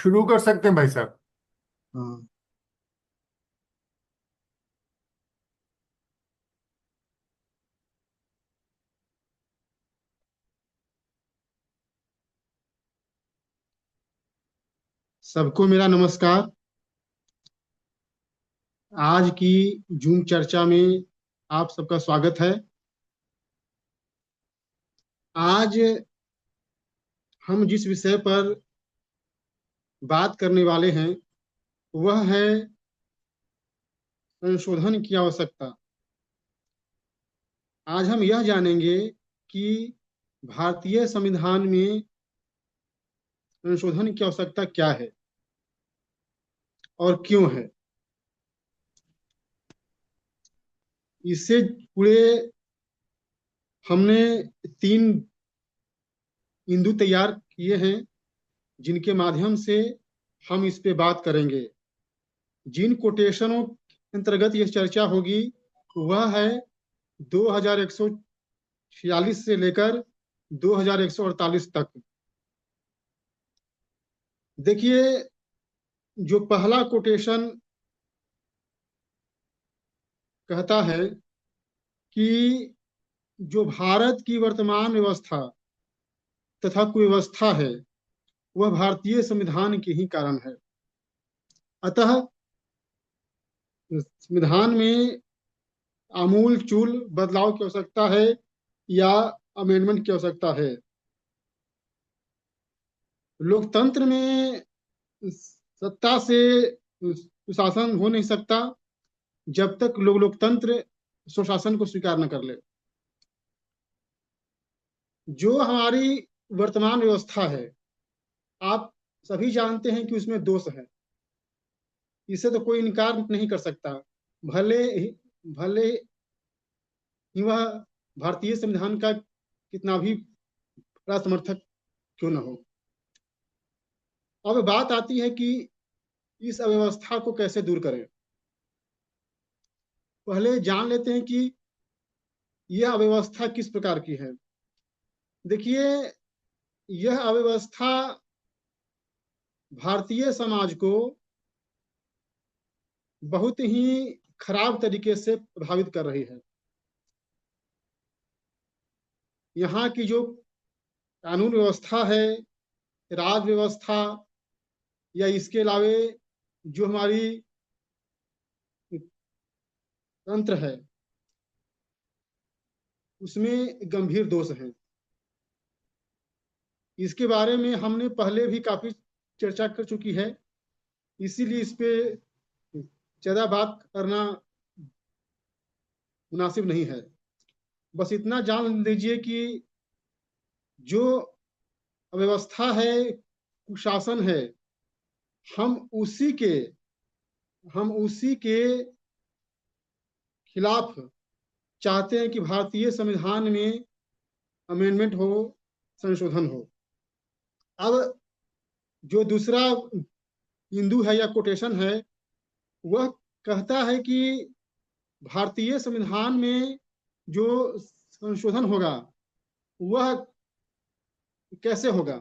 शुरू कर सकते हैं भाई साहब। हाँ। सबको मेरा नमस्कार। आज की जूम चर्चा में आप सबका स्वागत है। आज हम जिस विषय पर बात करने वाले हैं वह है संशोधन की आवश्यकता। आज हम यह जानेंगे कि भारतीय संविधान में संशोधन की आवश्यकता क्या है और क्यों है। इससे पूरे हमने 3 बिंदु तैयार किए हैं जिनके माध्यम से हम इस पे बात करेंगे। जिन कोटेशनों के अंतर्गत यह चर्चा होगी वह है 2146 से लेकर 2148 तक। देखिए, जो पहला कोटेशन कहता है कि जो भारत की वर्तमान व्यवस्था तथा कुव्यवस्था है वह भारतीय संविधान के ही कारण है। अतः संविधान में आमूल चूल बदलाव की आवश्यकता है या अमेंडमेंट की आवश्यकता है। लोकतंत्र में सत्ता से सुशासन हो नहीं सकता जब तक लोकतंत्र स्वशासन को स्वीकार न कर ले। जो हमारी वर्तमान व्यवस्था है, आप सभी जानते हैं कि उसमें दोष है। इसे तो कोई इनकार नहीं कर सकता, भले ही वह भारतीय संविधान का कितना भी बड़ा समर्थक क्यों न हो। अब बात आती है कि इस अव्यवस्था को कैसे दूर करें। पहले जान लेते हैं कि यह अव्यवस्था किस प्रकार की है। देखिए, यह अव्यवस्था भारतीय समाज को बहुत ही खराब तरीके से प्रभावित कर रही है। यहाँ की जो कानून व्यवस्था है, राज व्यवस्था, या इसके अलावे जो हमारी तंत्र है उसमें गंभीर दोष हैं। इसके बारे में हमने पहले भी काफी चर्चा कर चुकी है, इसीलिए इस पे ज्यादा बात करना मुनासिब नहीं है। बस इतना जान लीजिए कि जो अव्यवस्था है, कुशासन है, हम उसी के हम उसी के खिलाफ चाहते हैं कि भारतीय संविधान में अमेंडमेंट हो, संशोधन हो। अब जो दूसरा बिंदु है या कोटेशन है वह कहता है कि भारतीय संविधान में जो संशोधन होगा वह कैसे होगा।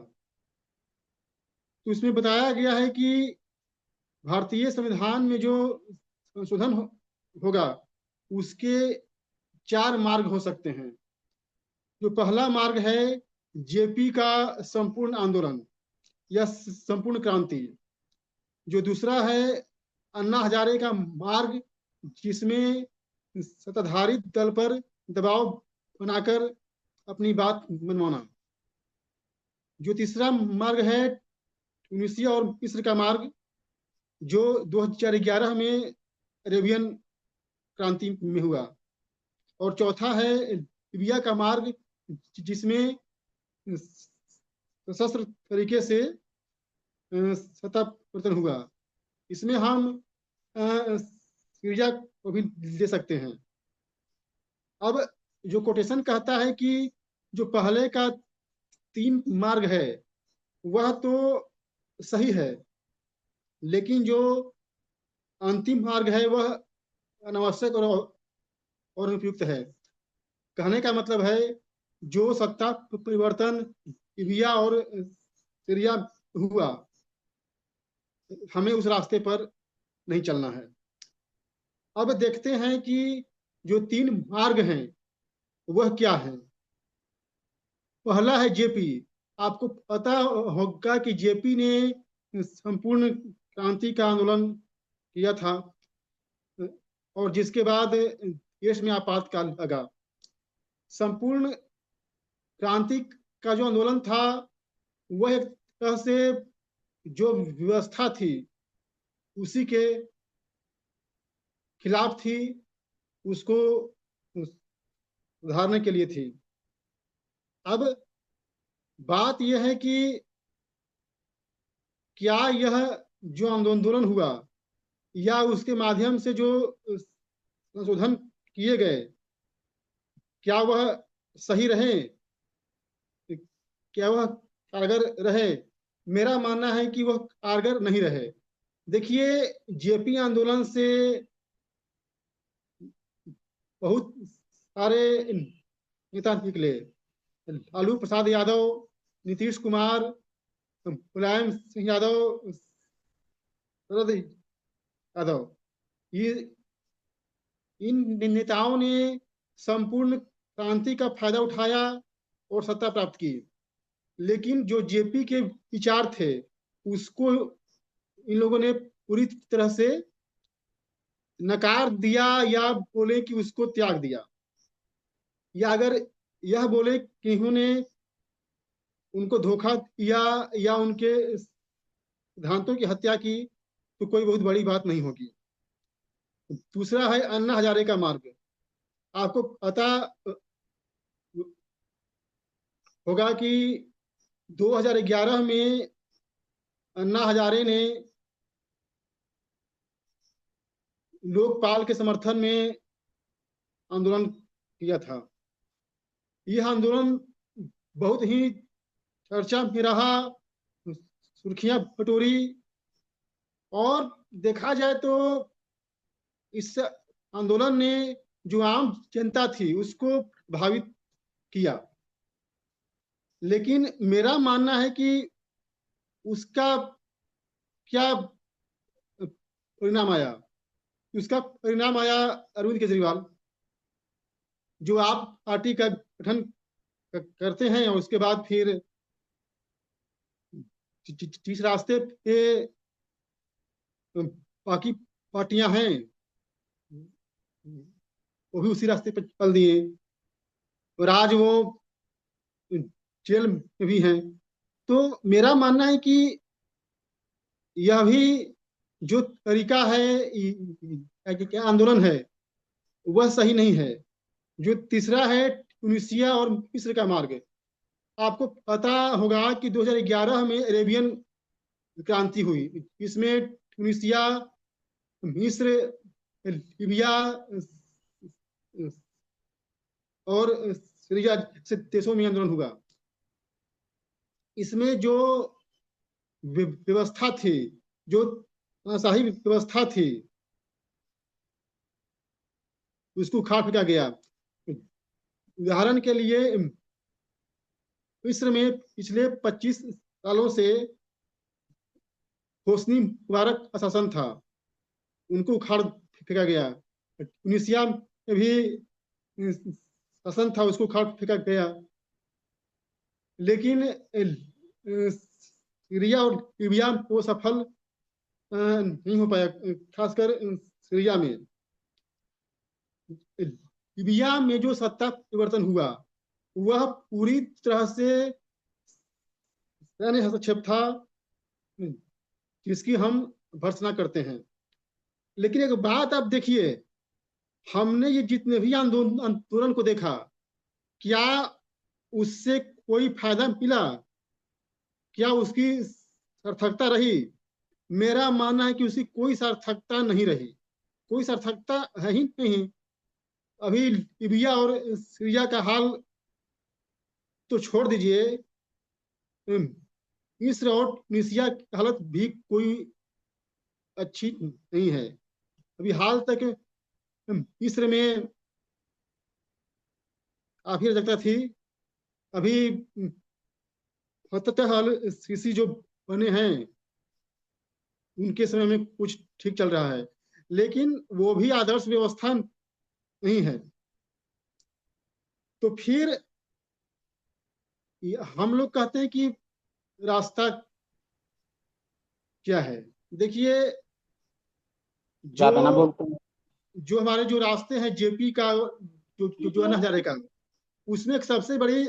तो इसमें बताया गया है कि भारतीय संविधान में जो संशोधन होगा उसके 4 मार्ग हो सकते हैं। जो पहला मार्ग है जेपी का संपूर्ण आंदोलन या संपूर्ण क्रांति। जो दूसरा है अन्ना हजारे का मार्ग, जिसमें सत्ताधारी दल पर दबाव बनाकर अपनी बात मनवाना। जो तीसरा मार्ग है ट्यूनीसिया और मिस्र का मार्ग, जो 2011 में अरेबियन क्रांति में हुआ। और चौथा है लिबिया का मार्ग, जिसमें सशस्त्र तरीके से सत्ता परिवर्तन हुआ। इसमें हम सीरिया को भी ले सकते हैं। अब जो कोटेशन कहता है कि जो पहले का 3 मार्ग है वह तो सही है, लेकिन जो अंतिम मार्ग है वह अनावश्यक और अनुपयुक्त है। कहने का मतलब है जो सत्ता परिवर्तन लिबिया और सीरिया हुआ हमें उस रास्ते पर नहीं चलना है। अब देखते हैं कि जो 3 मार्ग हैं वह क्या है। पहला है जेपी। आपको पता होगा कि जेपी ने संपूर्ण क्रांति का आंदोलन किया था और जिसके बाद देश में आपातकाल लगा। संपूर्ण क्रांति का जो आंदोलन था वह एक तरह से जो व्यवस्था थी उसी के खिलाफ थी, उसको सुधारने के लिए थी। अब बात यह है कि क्या यह जो आंदोलन हुआ या उसके माध्यम से जो संशोधन किए गए क्या वह सही रहे, क्या वह कारगर रहे? मेरा मानना है कि वह कारगर नहीं रहे। देखिए, जेपी आंदोलन से बहुत सारे नेता निकले। लालू प्रसाद यादव, नीतीश कुमार, मुलायम सिंह यादव, शरद यादव, ये इन नेताओं ने संपूर्ण क्रांति का फायदा उठाया और सत्ता प्राप्त की। लेकिन जो जेपी के विचार थे उसको इन लोगों ने पूरी तरह से नकार दिया या बोले कि उसको त्याग दिया, या अगर यह बोले कि इन्होंने उनको धोखा दिया या उनके सिद्धांतों की हत्या की तो कोई बहुत बड़ी बात नहीं होगी। दूसरा है अन्ना हजारे का मार्ग। आपको पता होगा कि 2011 में अन्ना हजारे ने लोकपाल के समर्थन में आंदोलन किया था। यह आंदोलन बहुत ही चर्चा में रहा, सुर्खियां बटोरी और देखा जाए तो इस आंदोलन ने जो आम जनता थी उसको प्रभावित किया। लेकिन मेरा मानना है कि उसका क्या परिणाम आया? उसका परिणाम आया अरविंद केजरीवाल, जो आप पार्टी का गठन करते हैं और उसके बाद फिर जिस रास्ते पे बाकी पार्टियां हैं वो भी उसी रास्ते पे चल दिए और आज वो जेल में भी हैं। तो मेरा मानना है कि यह भी जो तरीका है क्या आंदोलन है वह सही नहीं है। जो तीसरा है ट्यूनीशिया और मिस्र का मार्ग। आपको पता होगा कि 2011 में अरेबियन क्रांति हुई। इसमें ट्यूनीशिया, मिस्र, लीबिया और सीरिया से देशों में आंदोलन हुआ। इसमें जो व्यवस्था थी, जो शाही व्यवस्था थी, उसको उखाड़ फेंका गया। उदाहरण के लिए मिस्र में पिछले 25 सालों से होस्नी मुबारक शासन था, उनको उखाड़ फेंका गया। ट्यूनीशिया में भी शासन था, उसको उखाड़ फेंका गया। लेकिन सीरिया और लीबिया वो सफल नहीं हो पाया, खासकर सीरिया में। लीबिया में जो सत्ता परिवर्तन हुआ वह पूरी तरह से सैन्य हस्तक्षेप था, जिसकी हम भर्त्सना करते हैं। लेकिन एक बात आप देखिए, हमने ये जितने भी आंदोलन को देखा, क्या उससे कोई फायदा मिला? क्या उसकी सार्थकता रही? मेरा मानना है कि उसकी कोई सार्थकता नहीं रही, कोई सार्थकता है ही नहीं। अभी लीबिया और सीरिया का हाल तो छोड़ दीजिए, मिस्र और ट्यूनीशिया की हालत भी कोई अच्छी नहीं है। अभी हाल तक मिस्र में काफी अराजकता थी। अभी फतह अल सीसी जो बने हैं उनके समय में कुछ ठीक चल रहा है, लेकिन वो भी आदर्श व्यवस्था नहीं है। तो फिर हम लोग कहते हैं कि रास्ता क्या है। देखिए, जो ज्यादा ना बोलते हैं। जो हमारे जो रास्ते हैं जेपी का, जो 1000 का, उसमें एक सबसे बड़ी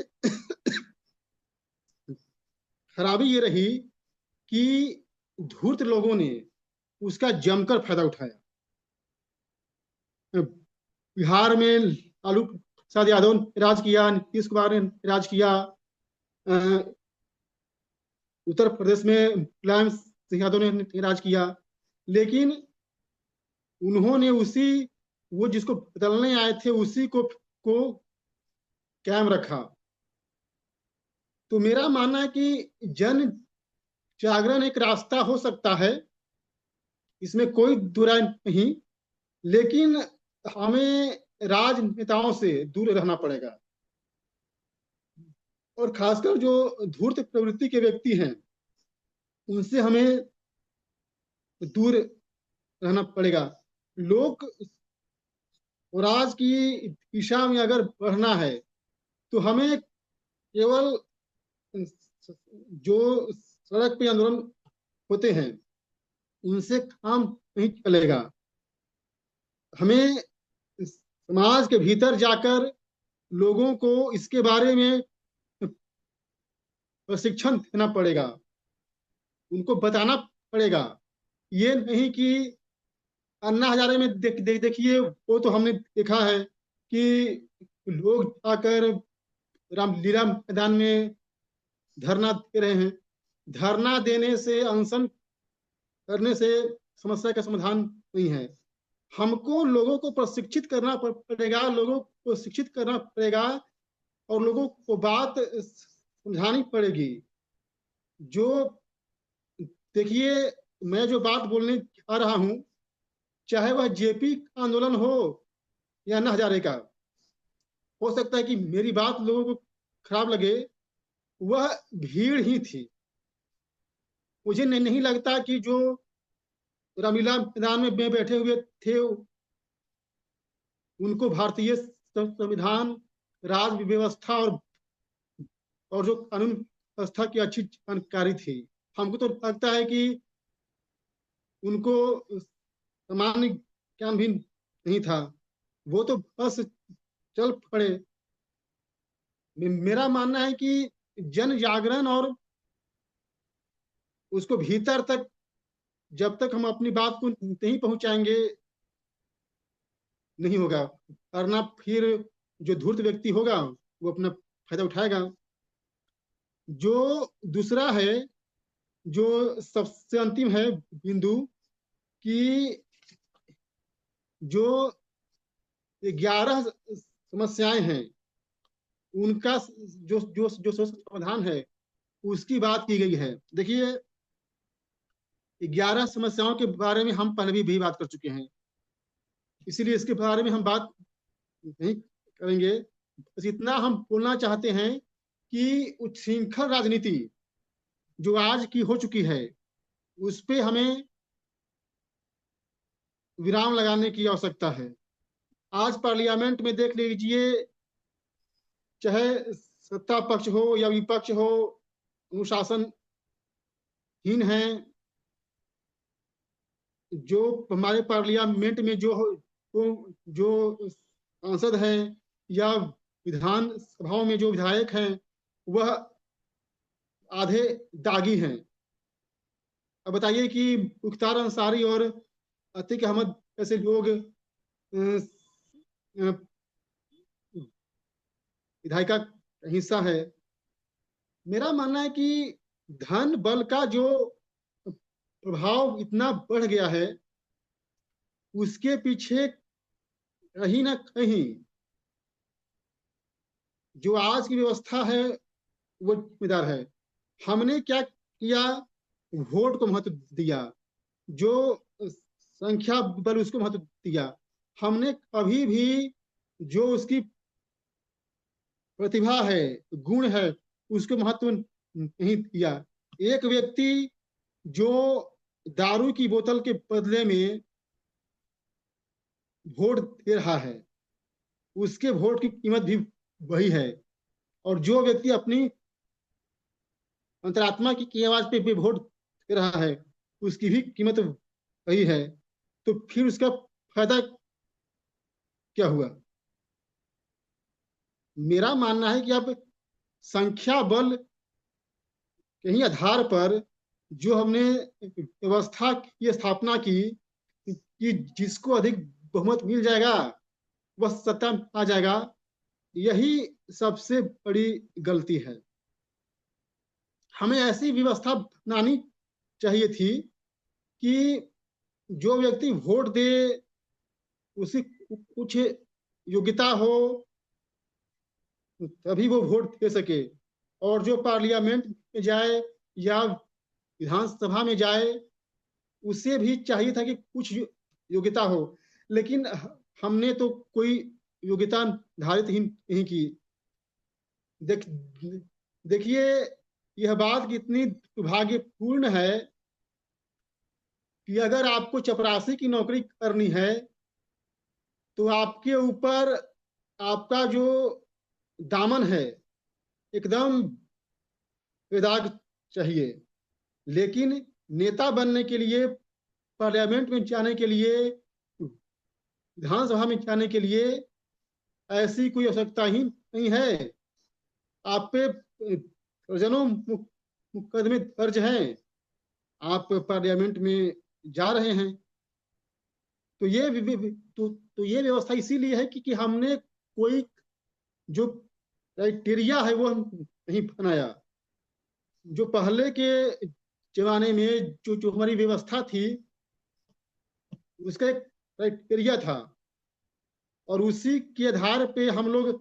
खराबी ये रही कि धूर्त लोगों ने उसका जमकर फायदा उठाया। बिहार में लालू प्रसाद यादव ने राज किया, नीतीश कुमार ने राज किया, उत्तर प्रदेश में मुलायम सिंह यादव ने राज किया, लेकिन उन्होंने उसी, वो जिसको बदलने आए थे उसी को कायम रखा। तो मेरा मानना है कि जन जागरण एक रास्ता हो सकता है, इसमें कोई दुराय नहीं, लेकिन हमें राजनेताओं से दूर रहना पड़ेगा, और खासकर जो धूर्त प्रवृत्ति के व्यक्ति हैं उनसे हमें दूर रहना पड़ेगा। लोक राज की दिशा में अगर बढ़ना है तो हमें केवल जो सड़क पे आंदोलन होते हैं उनसे काम नहीं चलेगा। हमें समाज के भीतर जाकर लोगों को इसके बारे में प्रशिक्षण देना पड़ेगा, उनको बताना पड़ेगा। ये नहीं कि अन्ना हजारे में देखिए, वो तो हमने देखा है कि लोग आकर रामलीला मैदान में धरना दे रहे हैं। धरना देने से, अनशन करने से समस्या का समाधान नहीं है। हमको लोगों को प्रशिक्षित करना पड़ेगा, लोगों को शिक्षित करना पड़ेगा, और लोगों को बात समझानी पड़ेगी। जो देखिए, मैं जो बात बोलने आ रहा हूं, चाहे वह जेपी आंदोलन हो या अन्ना हजारे का, हो सकता है कि मेरी बात लोगों को खराब लगे, वह भीड़ ही थी। मुझे नहीं लगता कि जो रामलीला मैदान में बैठे हुए थे उनको भारतीय संविधान, राज व्यवस्था और जो कानून व्यवस्था की अच्छी जानकारी थी। हमको तो लगता है कि उनको सामान्य ज्ञान भी नहीं था, वो तो बस चल पड़े। मेरा मानना है कि जन जागरण और उसको भीतर तक जब तक हम अपनी बात को नहीं पहुंचाएंगे, नहीं होगा। वरना फिर जो धूर्त व्यक्ति होगा वो अपना फायदा उठाएगा। जो दूसरा है, जो सबसे अंतिम है बिंदु, कि जो 11 समस्याएं हैं उनका जो जो जो समाधान है उसकी बात की गई है। देखिए, 11 समस्याओं के बारे में हम पहले भी बात कर चुके हैं, इसीलिए इसके बारे में हम बात नहीं करेंगे। बस इतना हम बोलना चाहते हैं कि उच्छृंखल राजनीति जो आज की हो चुकी है उस पे हमें विराम लगाने की आवश्यकता है। आज पार्लियामेंट में देख लीजिए, चाहे सत्ता पक्ष हो या विपक्ष हो, अनुशासनहीन है। जो हमारे पार्लियामेंट में जो सांसद हैं या विधान सभाओं में जो विधायक हैं वह आधे दागी हैं। अब बताइए कि मुख्तार अंसारी और अतीक अहमद जैसे लोग विधायिका का हिस्सा है। मेरा मानना है कि धन बल का जो प्रभाव इतना बढ़ गया है उसके पीछे कहीं ना कहीं जो आज की व्यवस्था है वो जिम्मेदार है। हमने क्या किया, वोट को महत्व दिया, जो संख्या बल उसको महत्व दिया। हमने कभी भी जो उसकी प्रतिभा है, गुण है, उसको महत्व नहीं दिया। एक व्यक्ति जो दारू की बोतल के बदले में वोट दे रहा है, उसके वोट की कीमत भी वही है। और जो व्यक्ति अपनी अंतरात्मा की आवाज पे वोट दे रहा है, उसकी भी कीमत वही है। तो फिर उसका फायदा क्या हुआ? मेरा मानना है कि अब संख्या बल के ही आधार पर जो हमने व्यवस्था की स्थापना की कि जिसको अधिक बहुमत मिल जाएगा वह सत्ता में आ जाएगा, यही सबसे बड़ी गलती है। हमें ऐसी व्यवस्था बनानी चाहिए थी कि जो व्यक्ति वोट दे उसे कुछ योग्यता हो, तभी वो वोट दे सके। और जो पार्लियामेंट में जाए या विधानसभा में जाए, उसे भी चाहिए था कि कुछ योग्यता हो। लेकिन हमने तो कोई योग्यता निर्धारित ही नहीं की। देख देखिए, यह बात कितनी दुर्भाग्यपूर्ण है कि अगर आपको चपरासी की नौकरी करनी है तो आपके ऊपर आपका जो दामन है एकदम बेदाग चाहिए। लेकिन नेता बनने के लिए, पार्लियामेंट में जाने के लिए, विधानसभा में जाने के लिए ऐसी कोई आवश्यकता ही नहीं है। आप पे दर्जनों मुकदमे दर्ज हैं, आप पार्लियामेंट में जा रहे हैं। तो ये व्यवस्था इसीलिए है कि हमने कोई जो क्राइटेरिया है वो हम नहीं बनाया। जो पहले के जमाने में जो जो हमारी व्यवस्था थी, उसका एक क्राइटेरिया था और उसी के आधार पे हम लोग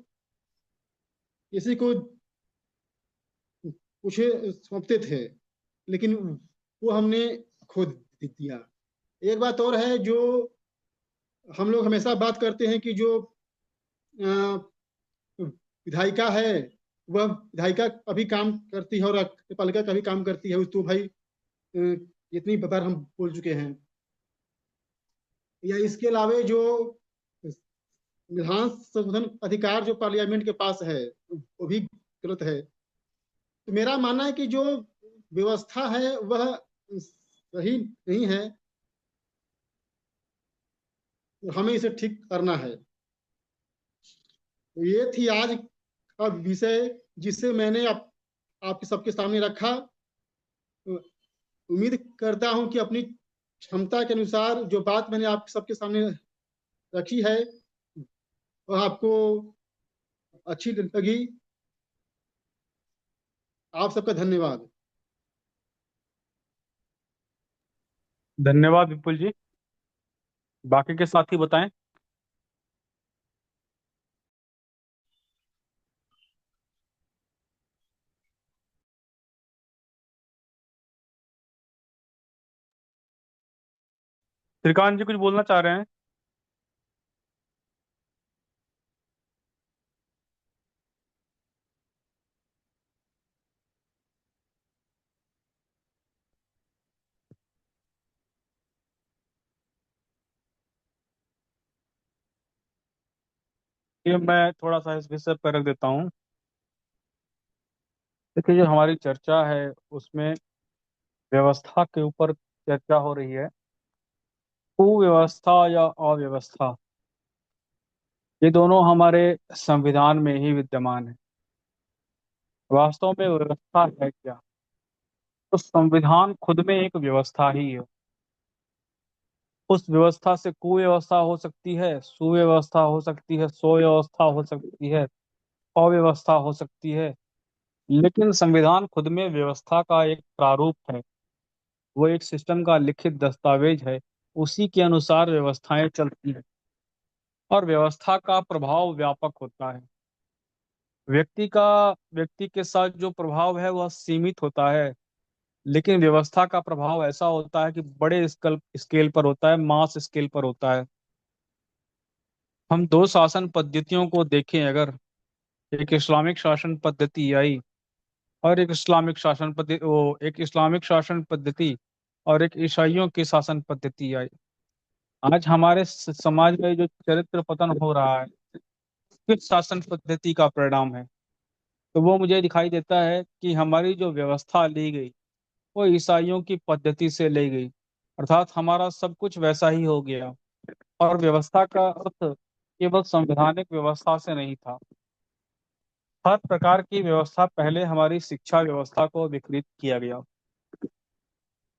किसी को कुछ सौंपते थे। लेकिन वो हमने खो दिया। एक बात और है जो हम लोग हमेशा बात करते हैं कि जो विधायिका है वह विधायिका का भी काम करती है और कार्यपालिका का भी काम करती है। तो भाई इतनी बार हम बोल चुके हैं। या इसके अलावा जो विधान संशोधन अधिकार जो पार्लियामेंट के पास है वो भी गलत है। तो मेरा मानना है कि जो व्यवस्था है वह सही नहीं है, हमें इसे ठीक करना है। तो ये थी आज का विषय जिसे मैंने आपके सबके सामने रखा। उम्मीद करता हूं कि अपनी क्षमता के अनुसार जो बात मैंने आप सबके सामने रखी है वह आपको अच्छी लगी। आप सबका धन्यवाद। धन्यवाद विपुल जी। बाकी के साथी बताएं। श्रीकांत जी कुछ बोलना चाह रहे हैं? ये मैं थोड़ा सा इस विषय पर रख देता हूँ। देखिए, जो हमारी चर्चा है उसमें व्यवस्था के ऊपर चर्चा हो रही है। कुव्यवस्था या अव्यवस्था, ये दोनों हमारे संविधान में ही विद्यमान है। वास्तव में व्यवस्था है क्या? तो संविधान खुद में एक व्यवस्था ही है। उस व्यवस्था से कुव्यवस्था हो सकती है, सुव्यवस्था हो सकती है, स्वव्यवस्था हो सकती है, अव्यवस्था हो सकती है। लेकिन संविधान खुद में व्यवस्था का एक प्रारूप है। वो एक सिस्टम का लिखित दस्तावेज है। उसी के अनुसार व्यवस्थाएं चलती हैं और व्यवस्था का प्रभाव व्यापक होता है। व्यक्ति के साथ जो प्रभाव है वह सीमित होता है, लेकिन व्यवस्था का प्रभाव ऐसा होता है कि बड़े स्केल स्केल पर होता है, मास स्केल पर होता है। हम दो शासन पद्धतियों को देखें अगर, एक इस्लामिक शासन पद्धति आई और एक इस्लामिक शासन पद्धति, और एक ईसाइयों की शासन पद्धति आई। आज हमारे समाज में जो चरित्र पतन हो रहा है, किस शासन पद्धति का परिणाम है? तो वो मुझे दिखाई देता है कि हमारी जो व्यवस्था ली गई वो ईसाइयों की पद्धति से ली गई, अर्थात हमारा सब कुछ वैसा ही हो गया। और व्यवस्था का अर्थ केवल संवैधानिक व्यवस्था से नहीं था। हर प्रकार की व्यवस्था पहले हमारी शिक्षा व्यवस्था को विकृत किया गया,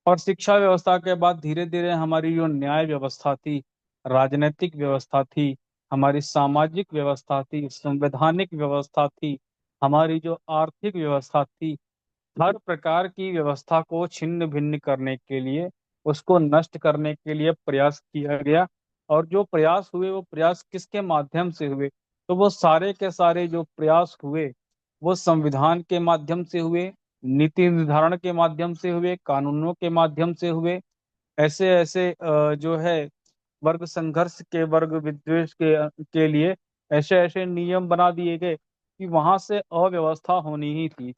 और शिक्षा व्यवस्था के बाद धीरे धीरे हमारी जो न्याय व्यवस्था थी, राजनीतिक व्यवस्था थी, हमारी सामाजिक व्यवस्था थी, संवैधानिक व्यवस्था थी, हमारी जो आर्थिक व्यवस्था थी, हर प्रकार की व्यवस्था को छिन्न भिन्न करने के लिए, उसको नष्ट करने के लिए प्रयास किया गया। और जो प्रयास हुए वो प्रयास किसके माध्यम से हुए? तो वो सारे के सारे जो प्रयास हुए वो संविधान के माध्यम से हुए, नीति निर्धारण के माध्यम से हुए, कानूनों के माध्यम से हुए। ऐसे ऐसे जो है वर्ग संघर्ष के, वर्ग विद्वेष के लिए ऐसे ऐसे नियम बना दिए गए कि वहां से अव्यवस्था होनी ही थी।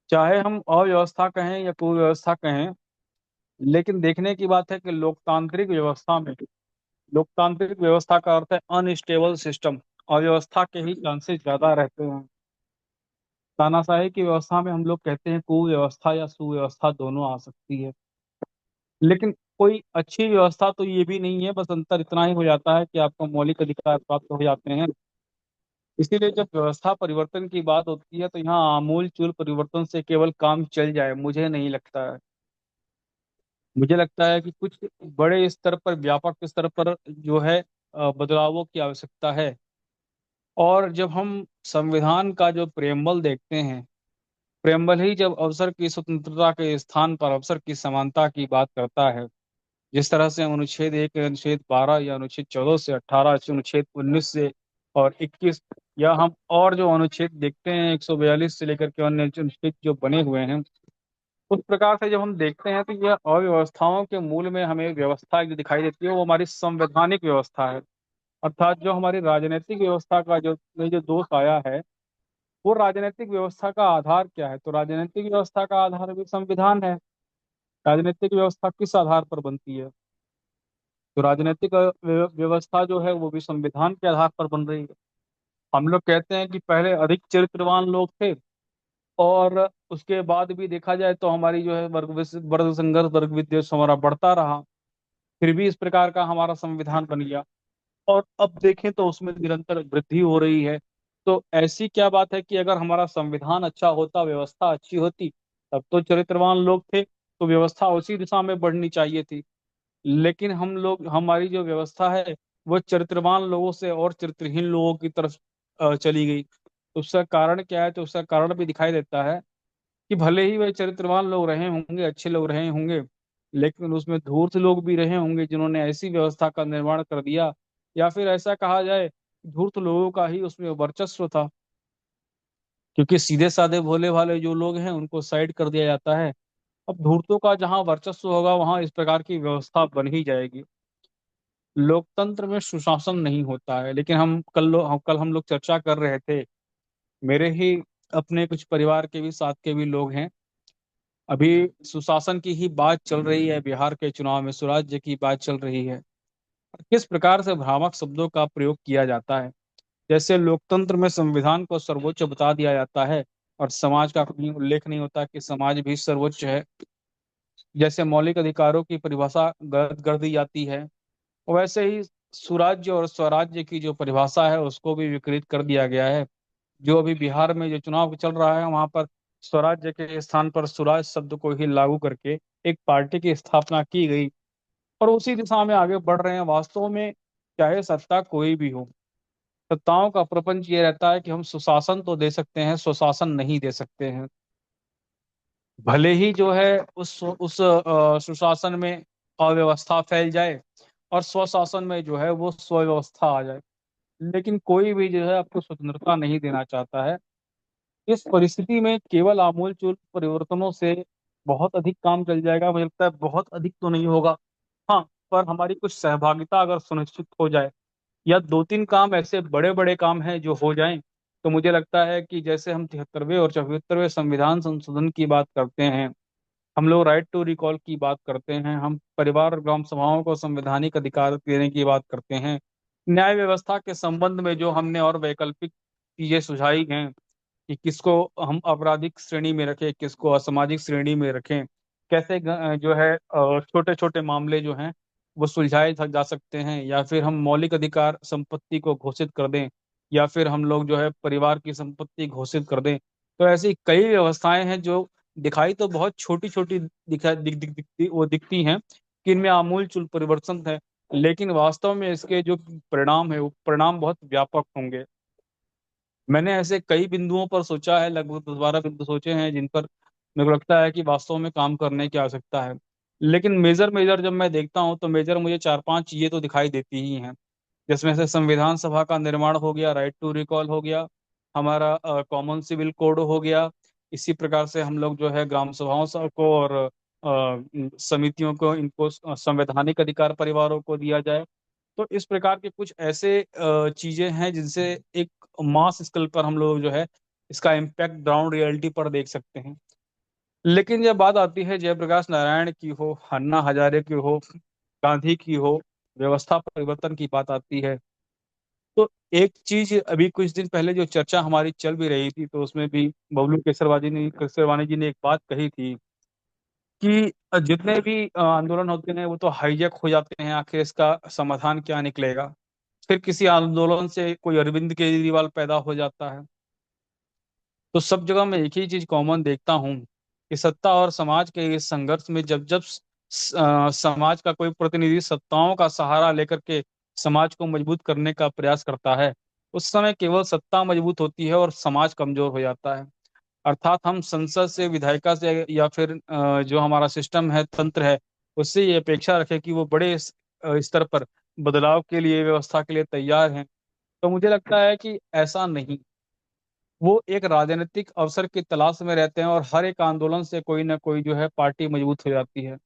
चाहे हम अव्यवस्था कहें या कुव्यवस्था कहें, लेकिन देखने की बात है कि लोकतांत्रिक व्यवस्था में, लोकतांत्रिक व्यवस्था का अर्थ है अनस्टेबल सिस्टम, अव्यवस्था के ही चांसेस ज्यादा रहते हैं। तानाशाही की व्यवस्था में हम लोग कहते हैं कुव्यवस्था या सुव्यवस्था दोनों आ सकती है। लेकिन कोई अच्छी व्यवस्था तो ये भी नहीं है, बस अंतर इतना ही हो जाता है कि आपको मौलिक अधिकार प्राप्त हो जाते हैं। इसीलिए जब व्यवस्था परिवर्तन की बात होती है तो यहाँ आमूल चूल परिवर्तन से केवल काम चल जाए मुझे नहीं लगता है। मुझे लगता है कि कुछ बड़े स्तर पर, व्यापक स्तर पर जो है बदलावों की आवश्यकता है। और जब हम संविधान का जो प्रेम्बल देखते हैं, प्रेम्बल ही जब अवसर की स्वतंत्रता के स्थान पर अवसर की समानता की बात करता है, जिस तरह से अनुच्छेद 1, अनुच्छेद 12 या अनुच्छेद 14 से 18 से अनुच्छेद 19 से और 21, या हम और जो अनुच्छेद देखते हैं 142 से लेकर के अन्य अनुच्छेद जो बने हुए हैं, उस प्रकार से जब हम देखते हैं तो यह अव्यवस्थाओं के मूल में हमें व्यवस्था जो दिखाई देती है वो हमारी संवैधानिक व्यवस्था है। अर्थात जो हमारी राजनीतिक व्यवस्था का जो में जो दोष आया है, वो राजनीतिक व्यवस्था का आधार क्या है? तो राजनीतिक व्यवस्था का आधार भी संविधान है। राजनीतिक व्यवस्था किस आधार पर बनती है? तो राजनीतिक व्यवस्था जो है वो भी संविधान के आधार पर बन रही है। हम लोग कहते हैं कि पहले अधिक चरित्रवान लोग थे, और उसके बाद भी देखा जाए तो हमारी जो है वर्ग संघर्ष, वर्ग विद्वेष हमारा बढ़ता रहा, फिर भी इस प्रकार का हमारा संविधान बन गया। और अब देखें तो उसमें निरंतर वृद्धि हो रही है। तो ऐसी क्या बात है कि अगर हमारा संविधान अच्छा होता, व्यवस्था अच्छी होती, तब तो चरित्रवान लोग थे तो व्यवस्था उसी दिशा में बढ़नी चाहिए थी। लेकिन हम लोग, हमारी जो व्यवस्था है वो चरित्रवान लोगों से और चरित्रहीन लोगों की तरफ चली गई। उसका कारण क्या है? तो उसका कारण भी दिखाई देता है कि भले ही वे चरित्रवान लोग रहे होंगे, अच्छे लोग रहे होंगे, लेकिन उसमें धूर्त लोग भी रहे होंगे जिन्होंने ऐसी व्यवस्था का निर्माण कर दिया, या फिर ऐसा कहा जाए धूर्त लोगों का ही उसमें वर्चस्व था। क्योंकि सीधे साधे भोले भाले जो लोग हैं उनको साइड कर दिया जाता है। अब धूर्तों का जहाँ वर्चस्व होगा वहां इस प्रकार की व्यवस्था बन ही जाएगी। लोकतंत्र में सुशासन नहीं होता है। लेकिन कल हम लोग चर्चा कर रहे थे, मेरे ही अपने कुछ परिवार के भी साथ के भी लोग हैं, अभी सुशासन की ही बात चल रही है, बिहार के चुनाव में सुराज्य की बात चल रही है। किस प्रकार से भ्रामक शब्दों का प्रयोग किया जाता है। जैसे लोकतंत्र में संविधान को सर्वोच्च बता दिया जाता है और समाज का कोई उल्लेख नहीं होता कि समाज भी सर्वोच्च है। जैसे मौलिक अधिकारों की परिभाषा गलत कर दी जाती है, वैसे ही सुराज्य और स्वराज्य की जो परिभाषा है उसको भी विकृत कर दिया गया है। जो अभी बिहार में जो चुनाव चल रहा है वहां पर स्वराज्य के स्थान पर सुराज शब्द को ही लागू करके एक पार्टी की स्थापना की गई, और उसी दिशा में आगे बढ़ रहे हैं। वास्तव में चाहे सत्ता कोई भी हो, सत्ताओं का प्रपंच ये रहता है कि हम सुशासन तो दे सकते हैं, सुशासन नहीं दे सकते हैं। भले ही जो है उस सुशासन में अव्यवस्था फैल जाए और स्वशासन में जो है वो स्वव्यवस्था आ जाए, लेकिन कोई भी जो है आपको स्वतंत्रता नहीं देना चाहता है। इस परिस्थिति में केवल आमूलचूल परिवर्तनों से बहुत अधिक काम चल जाएगा, मुझे लगता है बहुत अधिक तो नहीं होगा। हाँ, पर हमारी कुछ सहभागिता अगर सुनिश्चित हो जाए, या दो तीन काम ऐसे बड़े बड़े काम हैं जो हो जाएं, तो मुझे लगता है कि जैसे हम 73वें और 74वें संविधान संशोधन की बात करते हैं, हम लोग राइट टू रिकॉल की बात करते हैं, हम परिवार और ग्राम सभाओं को संवैधानिक अधिकार देने की बात करते हैं। न्याय व्यवस्था के संबंध में जो हमने और वैकल्पिक चीजें सुझाई हैं कि किसको हम आपराधिक श्रेणी में रखें, किसको असामाजिक श्रेणी में रखें, कैसे जो है छोटे छोटे मामले जो हैं वो सुलझाए जा सकते हैं, या फिर हम मौलिक अधिकार संपत्ति को घोषित कर दें, या फिर हम लोग जो है परिवार की संपत्ति घोषित कर दें। तो ऐसी कई व्यवस्थाएं हैं जो दिखाई तो बहुत छोटी छोटी दिखती हैं कि इनमें आमूल परिवर्तन है, लेकिन वास्तव में इसके जो परिणाम है वो परिणाम बहुत व्यापक होंगे। मैंने ऐसे कई बिंदुओं पर सोचा है, लगभग 10-12 बिंदु सोचे हैं जिन पर मेरे को लगता है कि वास्तव में काम करने की आवश्यकता है। लेकिन मेजर मेजर जब मैं देखता हूँ तो मेजर मुझे 4-5 चीजें तो दिखाई देती ही हैं, जिसमें से संविधान सभा का निर्माण हो गया, राइट टू रिकॉल हो गया, हमारा कॉमन सिविल कोड हो गया। इसी प्रकार से हम लोग जो है ग्राम सभाओं को और समितियों को, इनको संवैधानिक अधिकार परिवारों को दिया जाए। तो इस प्रकार के कुछ ऐसे चीजें हैं जिनसे एक मास स्केल पर हम लोग जो है इसका इम्पैक्ट ग्राउंड रियलिटी पर देख सकते हैं। लेकिन जब बात आती है जयप्रकाश नारायण की हो, अन्ना हजारे की हो, गांधी की हो, व्यवस्था परिवर्तन की बात आती है, तो एक चीज अभी कुछ दिन पहले जो चर्चा हमारी चल भी रही थी, तो उसमें भी बबलू केसरवानी जी ने एक बात कही थी कि जितने भी आंदोलन होते हैं वो तो हाईजैक हो जाते हैं, आखिर इसका समाधान क्या निकलेगा। फिर किसी आंदोलन से कोई अरविंद केजरीवाल पैदा हो जाता है। तो सब जगह मैं एक ही चीज कॉमन देखता हूँ कि सत्ता और समाज के इस संघर्ष में जब जब समाज का कोई प्रतिनिधि सत्ताओं का सहारा लेकर के समाज को मजबूत करने का प्रयास करता है, उस समय केवल सत्ता मजबूत होती है और समाज कमजोर हो जाता है। अर्थात हम संसद से, विधायिका से, या फिर जो हमारा सिस्टम है, तंत्र है, उससे ये अपेक्षा रखें कि वो बड़े स्तर पर बदलाव के लिए, व्यवस्था के लिए तैयार हैं। तो मुझे लगता है कि ऐसा नहीं। वो एक राजनीतिक अवसर की तलाश में रहते हैं और हर एक आंदोलन से कोई ना कोई जो है पार्टी मजबूत हो जाती है।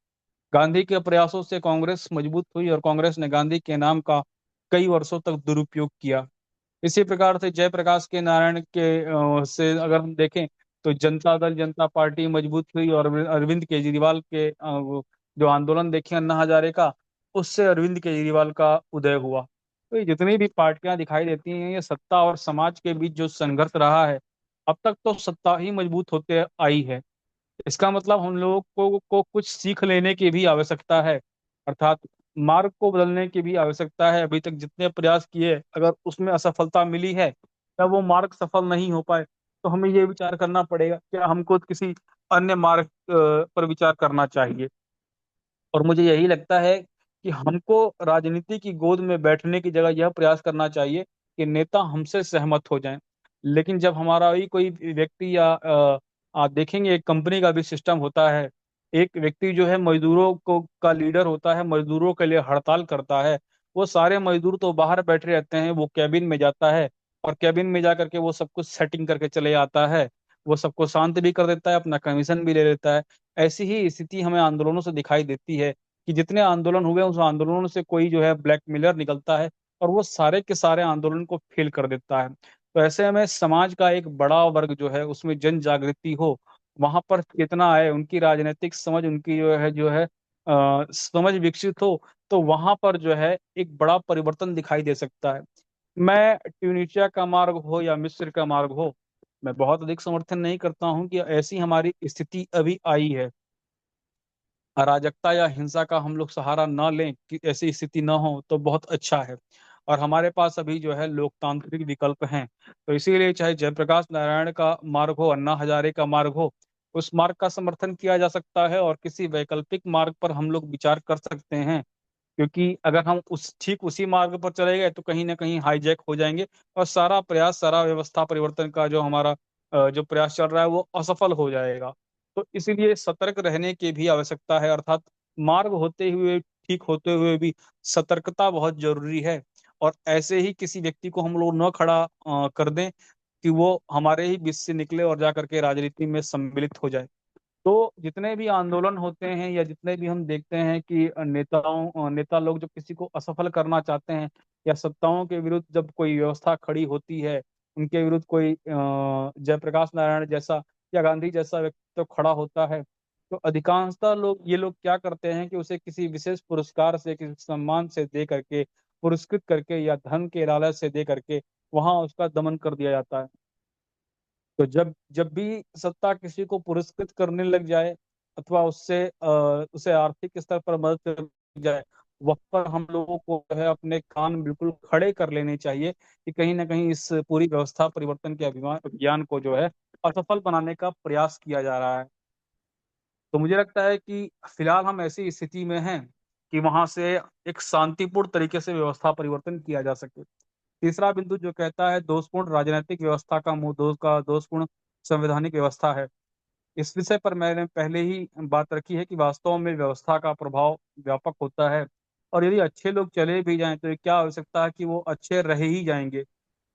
गांधी के प्रयासों से कांग्रेस मजबूत हुई और कांग्रेस ने गांधी के नाम का कई वर्षों तक दुरुपयोग किया। इसी प्रकार से जयप्रकाश के नारायण के से अगर हम देखें तो जनता दल, जनता पार्टी मजबूत हुई, और अरविंद केजरीवाल के वो जो आंदोलन देखे अन्ना हजारे का, उससे अरविंद केजरीवाल का उदय हुआ। तो ये जितनी भी पार्टियां दिखाई देती हैं, ये सत्ता और समाज के बीच जो संघर्ष रहा है, अब तक तो सत्ता ही मजबूत होते आई है। इसका मतलब हम लोगों को कुछ सीख लेने की भी आवश्यकता है, अर्थात मार्ग को बदलने की भी आवश्यकता है। अभी तक जितने प्रयास किए, अगर उसमें असफलता मिली है या वो मार्ग सफल नहीं हो पाए, तो हमें ये विचार करना पड़ेगा क्या हमको किसी अन्य मार्ग पर विचार करना चाहिए। और मुझे यही लगता है कि हमको राजनीति की गोद में बैठने की जगह यह प्रयास करना चाहिए कि नेता हमसे सहमत हो जाएं। लेकिन जब हमारा ही कोई व्यक्ति या आप देखेंगे एक कंपनी का भी सिस्टम होता है, एक व्यक्ति जो है मजदूरों को का लीडर होता है, मजदूरों के लिए हड़ताल करता है। वो सारे मजदूर तो बाहर बैठे रहते हैं, वो कैबिन में जाता है और कैबिन में जा करके वो सब कुछ सेटिंग करके चले आता है। वो सबको शांत भी कर देता है, अपना कमीशन भी ले लेता है। ऐसी ही स्थिति हमें आंदोलनों से दिखाई देती है कि जितने आंदोलन हुए उस आंदोलनों से कोई जो है ब्लैकमेलर निकलता है और वो सारे के सारे आंदोलन को फेल कर देता है। तो ऐसे में समाज का एक बड़ा वर्ग जो है उसमें जन जागृति हो, वहां पर चेतना आए, उनकी राजनीतिक समझ, उनकी जो है समझ विकसित हो, तो वहां पर जो है एक बड़ा परिवर्तन दिखाई दे सकता है। मैं ट्यूनीशिया का मार्ग हो या मिस्र का मार्ग हो, मैं बहुत अधिक समर्थन नहीं करता हूं कि ऐसी हमारी स्थिति अभी आई है। अराजकता या हिंसा का हम लोग सहारा ना लें कि ऐसी स्थिति ना हो तो बहुत अच्छा है। और हमारे पास अभी जो है लोकतांत्रिक विकल्प हैं। तो इसीलिए चाहे जयप्रकाश नारायण का मार्ग हो, अन्ना हजारे का मार्ग हो, उस मार्ग का समर्थन किया जा सकता है और किसी वैकल्पिक मार्ग पर हम लोग विचार कर सकते हैं। क्योंकि अगर हम उस ठीक उसी मार्ग पर चले गए तो कहीं ना कहीं हाईजैक हो जाएंगे और सारा प्रयास, सारा व्यवस्था परिवर्तन का जो हमारा जो प्रयास चल रहा है वो असफल हो जाएगा। तो इसीलिए सतर्क रहने की भी आवश्यकता है, अर्थात मार्ग होते हुए, ठीक होते हुए भी सतर्कता बहुत जरूरी है। और ऐसे ही किसी व्यक्ति को हम लोग न खड़ा कर दें कि वो हमारे ही बीच से निकले और जा करके राजनीति में सम्मिलित हो जाए। तो जितने भी आंदोलन होते हैं या जितने भी हम देखते हैं कि नेता लोग जब किसी को असफल करना चाहते हैं या सत्ताओं के विरुद्ध जब कोई व्यवस्था खड़ी होती है, उनके विरुद्ध कोई जयप्रकाश नारायण जैसा या गांधी जैसा व्यक्ति तो खड़ा होता है, तो अधिकांशतः लोग ये लोग क्या करते हैं कि उसे किसी विशेष पुरस्कार से, किसी सम्मान से दे करके, पुरस्कृत करके या धन के लालच से दे करके वहां उसका दमन कर दिया जाता है। तो जब जब भी सत्ता किसी को पुरस्कृत करने लग जाए अथवा उसे आर्थिक स्तर पर मदद कर जाए, वह पर हम लोगों को जो है अपने कान बिल्कुल खड़े कर लेने चाहिए कि कहीं ना कहीं इस पूरी व्यवस्था परिवर्तन के अभियान को जो है असफल बनाने का प्रयास किया जा रहा है। तो मुझे लगता है कि फिलहाल हम ऐसी स्थिति में हैं कि वहां से एक शांतिपूर्ण तरीके से व्यवस्था परिवर्तन किया जा सके। तीसरा बिंदु जो कहता है दोषपूर्ण राजनीतिक व्यवस्था का मुंह, दोषपूर्ण संवैधानिक व्यवस्था है। इस विषय पर मैंने पहले ही बात रखी है कि वास्तव में व्यवस्था का प्रभाव व्यापक होता है, और यदि अच्छे लोग चले भी जाएं तो ये क्या आवश्यकता है कि वो अच्छे रह ही जाएंगे।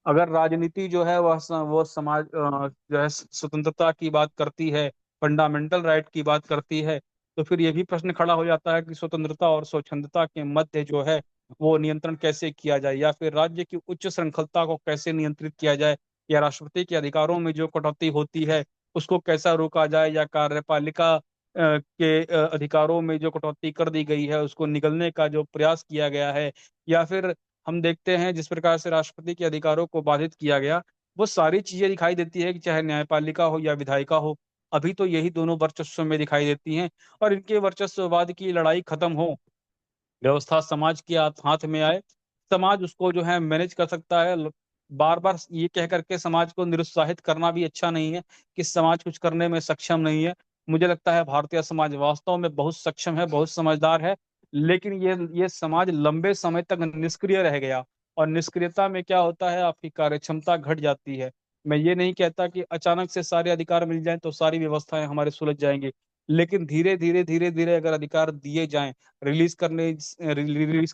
अगर राजनीति जो है वो समाज जो है स्वतंत्रता की बात करती है, फंडामेंटल राइट की बात करती है, तो फिर ये भी प्रश्न खड़ा हो जाता है कि स्वतंत्रता और स्वच्छंदता के मध्य जो है वो नियंत्रण कैसे किया जाए, या फिर राज्य की उच्च श्रृंखलता को कैसे नियंत्रित किया जाए, या राष्ट्रपति के अधिकारों में जो कटौती होती है उसको कैसा रोका जाए, या कार्यपालिका के अधिकारों में जो कटौती कर दी गई है उसको निगलने का जो प्रयास किया गया है, या फिर हम देखते हैं जिस प्रकार से राष्ट्रपति के अधिकारों को बाधित किया गया, वो सारी चीजें दिखाई देती है कि चाहे न्यायपालिका हो या विधायिका हो, अभी तो यही दोनों वर्चस्व में दिखाई देती हैं। और इनके वर्चस्ववाद की लड़ाई खत्म हो, व्यवस्था समाज के हाथ में आए, समाज उसको जो है मैनेज कर सकता है। बार बार ये कह करके समाज को निरुत्साहित करना भी अच्छा नहीं है कि समाज कुछ करने में सक्षम नहीं है। मुझे लगता है भारतीय समाज वास्तव में बहुत सक्षम है, बहुत समझदार है, लेकिन ये समाज लंबे समय तक निष्क्रिय रह गया, और निष्क्रियता में क्या होता है, आपकी कार्यक्षमता घट जाती है। मैं ये नहीं कहता कि अचानक से सारे अधिकार मिल जाएं तो सारी व्यवस्थाएं हमारे सुलझ जाएंगी, लेकिन धीरे धीरे धीरे धीरे अगर अधिकार दिए जाएं, रिलीज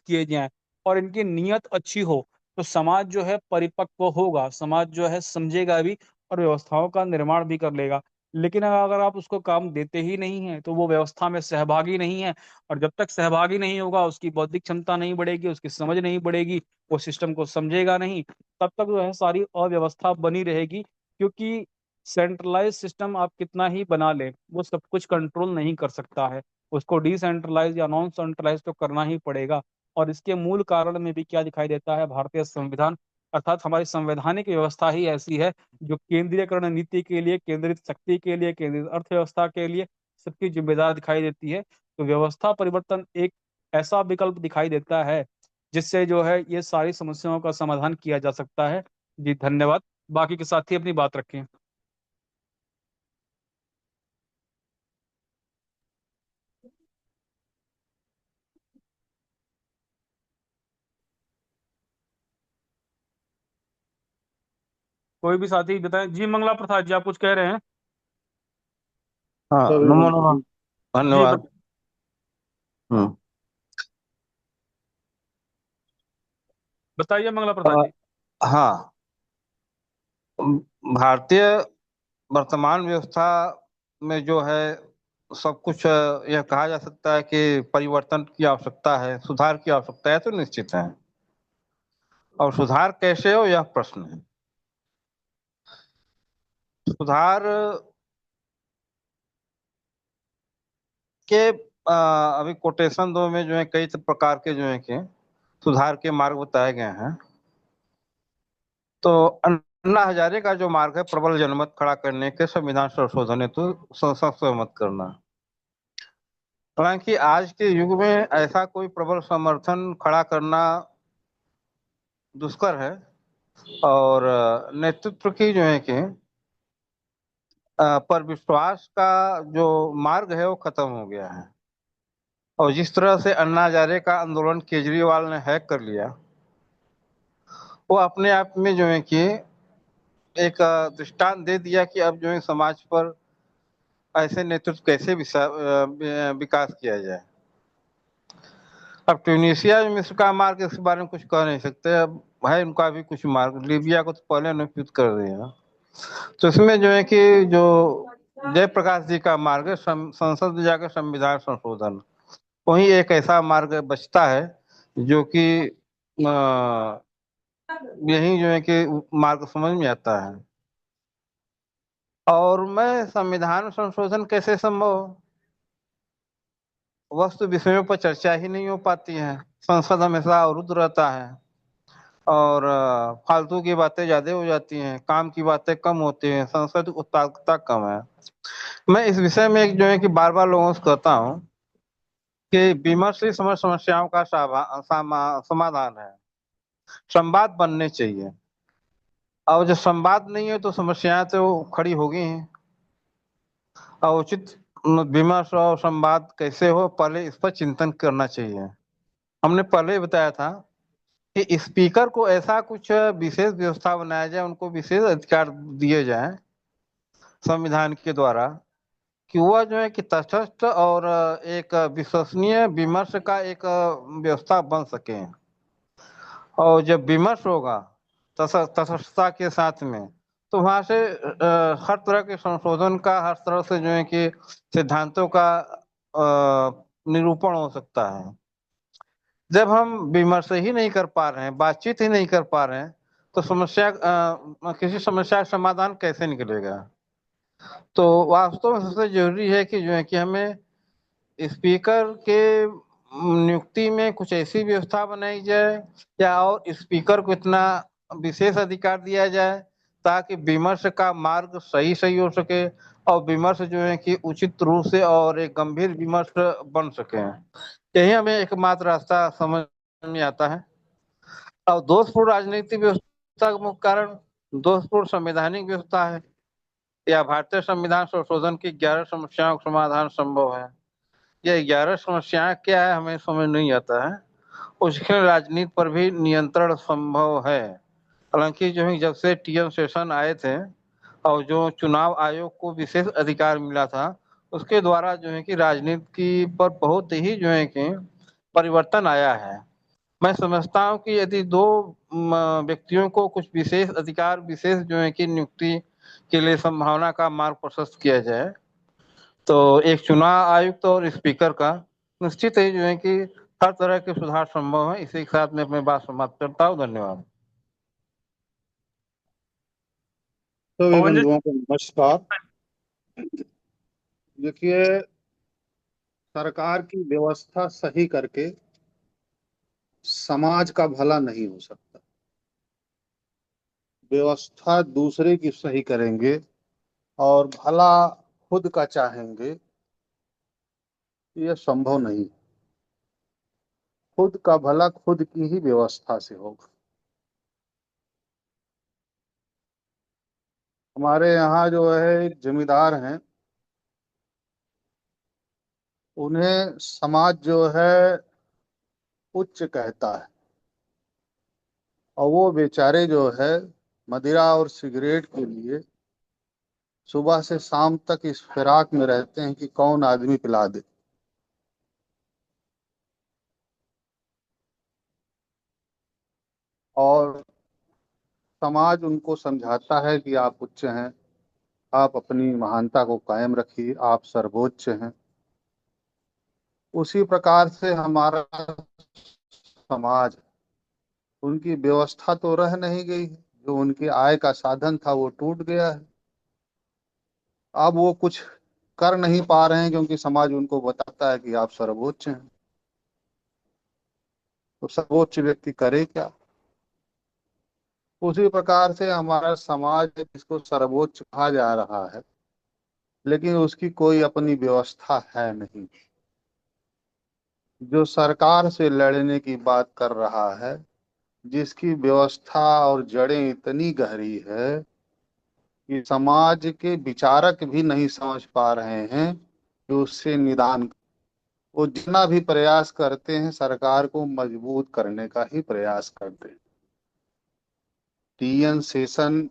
किए जाएं, और इनकी नीयत अच्छी हो, तो समाज जो है परिपक्व होगा, समाज जो है समझेगा भी और व्यवस्थाओं का निर्माण भी कर लेगा। लेकिन अगर आप उसको काम देते ही नहीं है तो वो व्यवस्था में सहभागी नहीं है, और जब तक सहभागी नहीं होगा उसकी बौद्धिक क्षमता नहीं बढ़ेगी, उसकी समझ नहीं बढ़ेगी, वो सिस्टम को समझेगा नहीं, तब तक जो है सारी अव्यवस्था बनी रहेगी। क्योंकि सेंट्रलाइज सिस्टम आप कितना ही बना ले वो सब कुछ कंट्रोल नहीं कर सकता है, उसको डिसेंट्रलाइज या नॉन सेंट्रलाइज तो करना ही पड़ेगा। और इसके मूल कारण में भी क्या दिखाई देता है, भारतीय संविधान अर्थात हमारी संवैधानिक व्यवस्था ही ऐसी है जो केंद्रीयकरण नीति के लिए, केंद्रित शक्ति के लिए, केंद्रित अर्थव्यवस्था के लिए सबकी जिम्मेदार दिखाई देती है। तो व्यवस्था परिवर्तन एक ऐसा विकल्प दिखाई देता है जिससे जो है ये सारी समस्याओं का समाधान किया जा सकता है। जी धन्यवाद। बाकी के साथी अपनी बात रखें। कोई भी साथी बताएं। जी मंगला प्रसाद जी, आप कुछ कह रहे हैं? हाँ, तब नमो नमः। जी धन्यवाद। हम्म। बताइए मंगला अ, प्रसाद जी। हाँ, भारतीय वर्तमान व्यवस्था में जो है सब कुछ यह कहा जा सकता है कि परिवर्तन की आवश्यकता है, सुधार की आवश्यकता है, तो निश्चित है। और सुधार कैसे हो, यह प्रश्न है। सुधार के अभी कोटेशन दो में जो है कई प्रकार के जो है कि सुधार के मार्ग बताए गए हैं। तो अन्ना हजारे का जो मार्ग है, प्रबल जनमत खड़ा करने के संविधान संशोधन हेतु संसद से मत करना। हालांकि आज के युग में ऐसा कोई प्रबल समर्थन खड़ा करना दुष्कर है, और नेतृत्व की जो है कि पर विश्वास का जो मार्ग है वो खत्म हो गया है। और जिस तरह से अन्ना हजारे का आंदोलन केजरीवाल ने हैक कर लिया, वो अपने आप में जो है कि एक दृष्टांत दे दिया कि अब जो है समाज पर ऐसे नेतृत्व कैसे विकास किया जाए। अब ट्यूनीशिया में मिस्र का मार्ग, इसके बारे में कुछ कह नहीं सकते। अब है उनका भी कुछ मार्ग, लीबिया को तो पहले अनुच्युत कर दिया। तो इसमें जो है कि जो जयप्रकाश जी का मार्ग है, संसद में जाकर संविधान संशोधन, वही एक ऐसा मार्ग बचता है जो कि यही जो है कि मार्ग समझ में आता है। और मैं संविधान संशोधन कैसे संभव, वस्तु विषयों पर चर्चा ही नहीं हो पाती है। संसद हमेशा अवरुद्ध रहता है और फालतू की बातें ज्यादा हो जाती हैं, काम की बातें कम होती हैं, संसद की उत्पादकता कम है। मैं इस विषय में एक जो है कि बार बार लोगों से कहता हूँ कि विमर्श ही समस्याओं का समाधान है। संवाद बनने चाहिए। और जब संवाद नहीं है तो समस्याएं तो खड़ी होगी ही। और उचित विमर्श और संवाद कैसे हो, पहले इस पर चिंतन करना चाहिए। हमने पहले ही बताया था कि स्पीकर को ऐसा कुछ विशेष व्यवस्था बनाया जाए, उनको विशेष अधिकार दिए जाए संविधान के द्वारा, कि वह जो है कि तटस्थ और एक विश्वसनीय विमर्श का एक व्यवस्था बन सके। और जब विमर्श होगा तटस्थता के साथ में, तो वहां से हर तरह के संशोधन का, हर तरह से जो है कि सिद्धांतों का निरूपण हो सकता है। जब हम विमर्श ही नहीं कर पा रहे हैं, बातचीत ही नहीं कर पा रहे हैं, तो किसी समस्या का समाधान कैसे निकलेगा। तो वास्तव में सबसे जरूरी है कि जो है कि हमें स्पीकर के नियुक्ति में कुछ ऐसी व्यवस्था बनाई जाए, या और स्पीकर को इतना विशेष अधिकार दिया जाए ताकि विमर्श का मार्ग सही सही हो सके, और विमर्श जो है कि उचित रूप से और एक गंभीर विमर्श बन सके। यही हमें एकमात्र रास्ता समझ में आता है। और दोषपूर्ण राजनीतिक व्यवस्था का मुख्य कारण दोषपूर्ण संवैधानिक व्यवस्था है, या भारतीय संविधान संशोधन की 11 समस्याओं का समाधान संभव है। ये 11 समस्याएं क्या है हमें समझ नहीं आता है। उसके राजनीति पर भी नियंत्रण संभव है। हालांकि जो है जब से टीएम सेशन आए थे और जो चुनाव आयोग को विशेष अधिकार मिला था, उसके द्वारा जो है कि राजनीति की पर बहुत ही जो है कि परिवर्तन आया है। मैं समझता हूँ कि यदि दो व्यक्तियों को कुछ विशेष अधिकार, विशेष जो है कि नियुक्ति के लिए संभावना का मार्ग प्रशस्त किया जाए, तो एक चुनाव आयुक्त और स्पीकर का निश्चित ही जो है कि हर तरह के सुधार संभव है। इसी के साथ मैं अपनी बात समाप्त करता हूँ। धन्यवाद। सभी पवन जी। बंधुओं को नमस्कार। देखिए, सरकार की व्यवस्था सही करके समाज का भला नहीं हो सकता। व्यवस्था दूसरे की सही करेंगे और भला खुद का चाहेंगे, ये संभव नहीं। खुद का भला खुद की ही व्यवस्था से होगा। हमारे यहाँ जो है एक जमींदार हैं, उन्हें समाज जो है उच्च कहता है, और वो बेचारे जो है मदिरा और सिगरेट के लिए सुबह से शाम तक इस फिराक में रहते हैं कि कौन आदमी पिला दे। और समाज उनको समझाता है कि आप उच्च हैं, आप अपनी महानता को कायम रखिए, आप सर्वोच्च हैं। उसी प्रकार से हमारा समाज, उनकी व्यवस्था तो रह नहीं गई है, जो उनके आय का साधन था वो टूट गया है। अब वो कुछ कर नहीं पा रहे हैं क्योंकि समाज उनको बताता है कि आप सर्वोच्च हैं। तो सर्वोच्च व्यक्ति करे क्या? उसी प्रकार से हमारा समाज है, जिसको सर्वोच्च कहा जा रहा है, लेकिन उसकी कोई अपनी व्यवस्था है नहीं। जो सरकार से लड़ने की बात कर रहा है, जिसकी व्यवस्था और जड़ें इतनी गहरी है कि समाज के विचारक भी नहीं समझ पा रहे हैं कि उससे निदान, वो जितना भी प्रयास करते हैं सरकार को मजबूत करने का ही प्रयास करते हैं। टीएन शेषन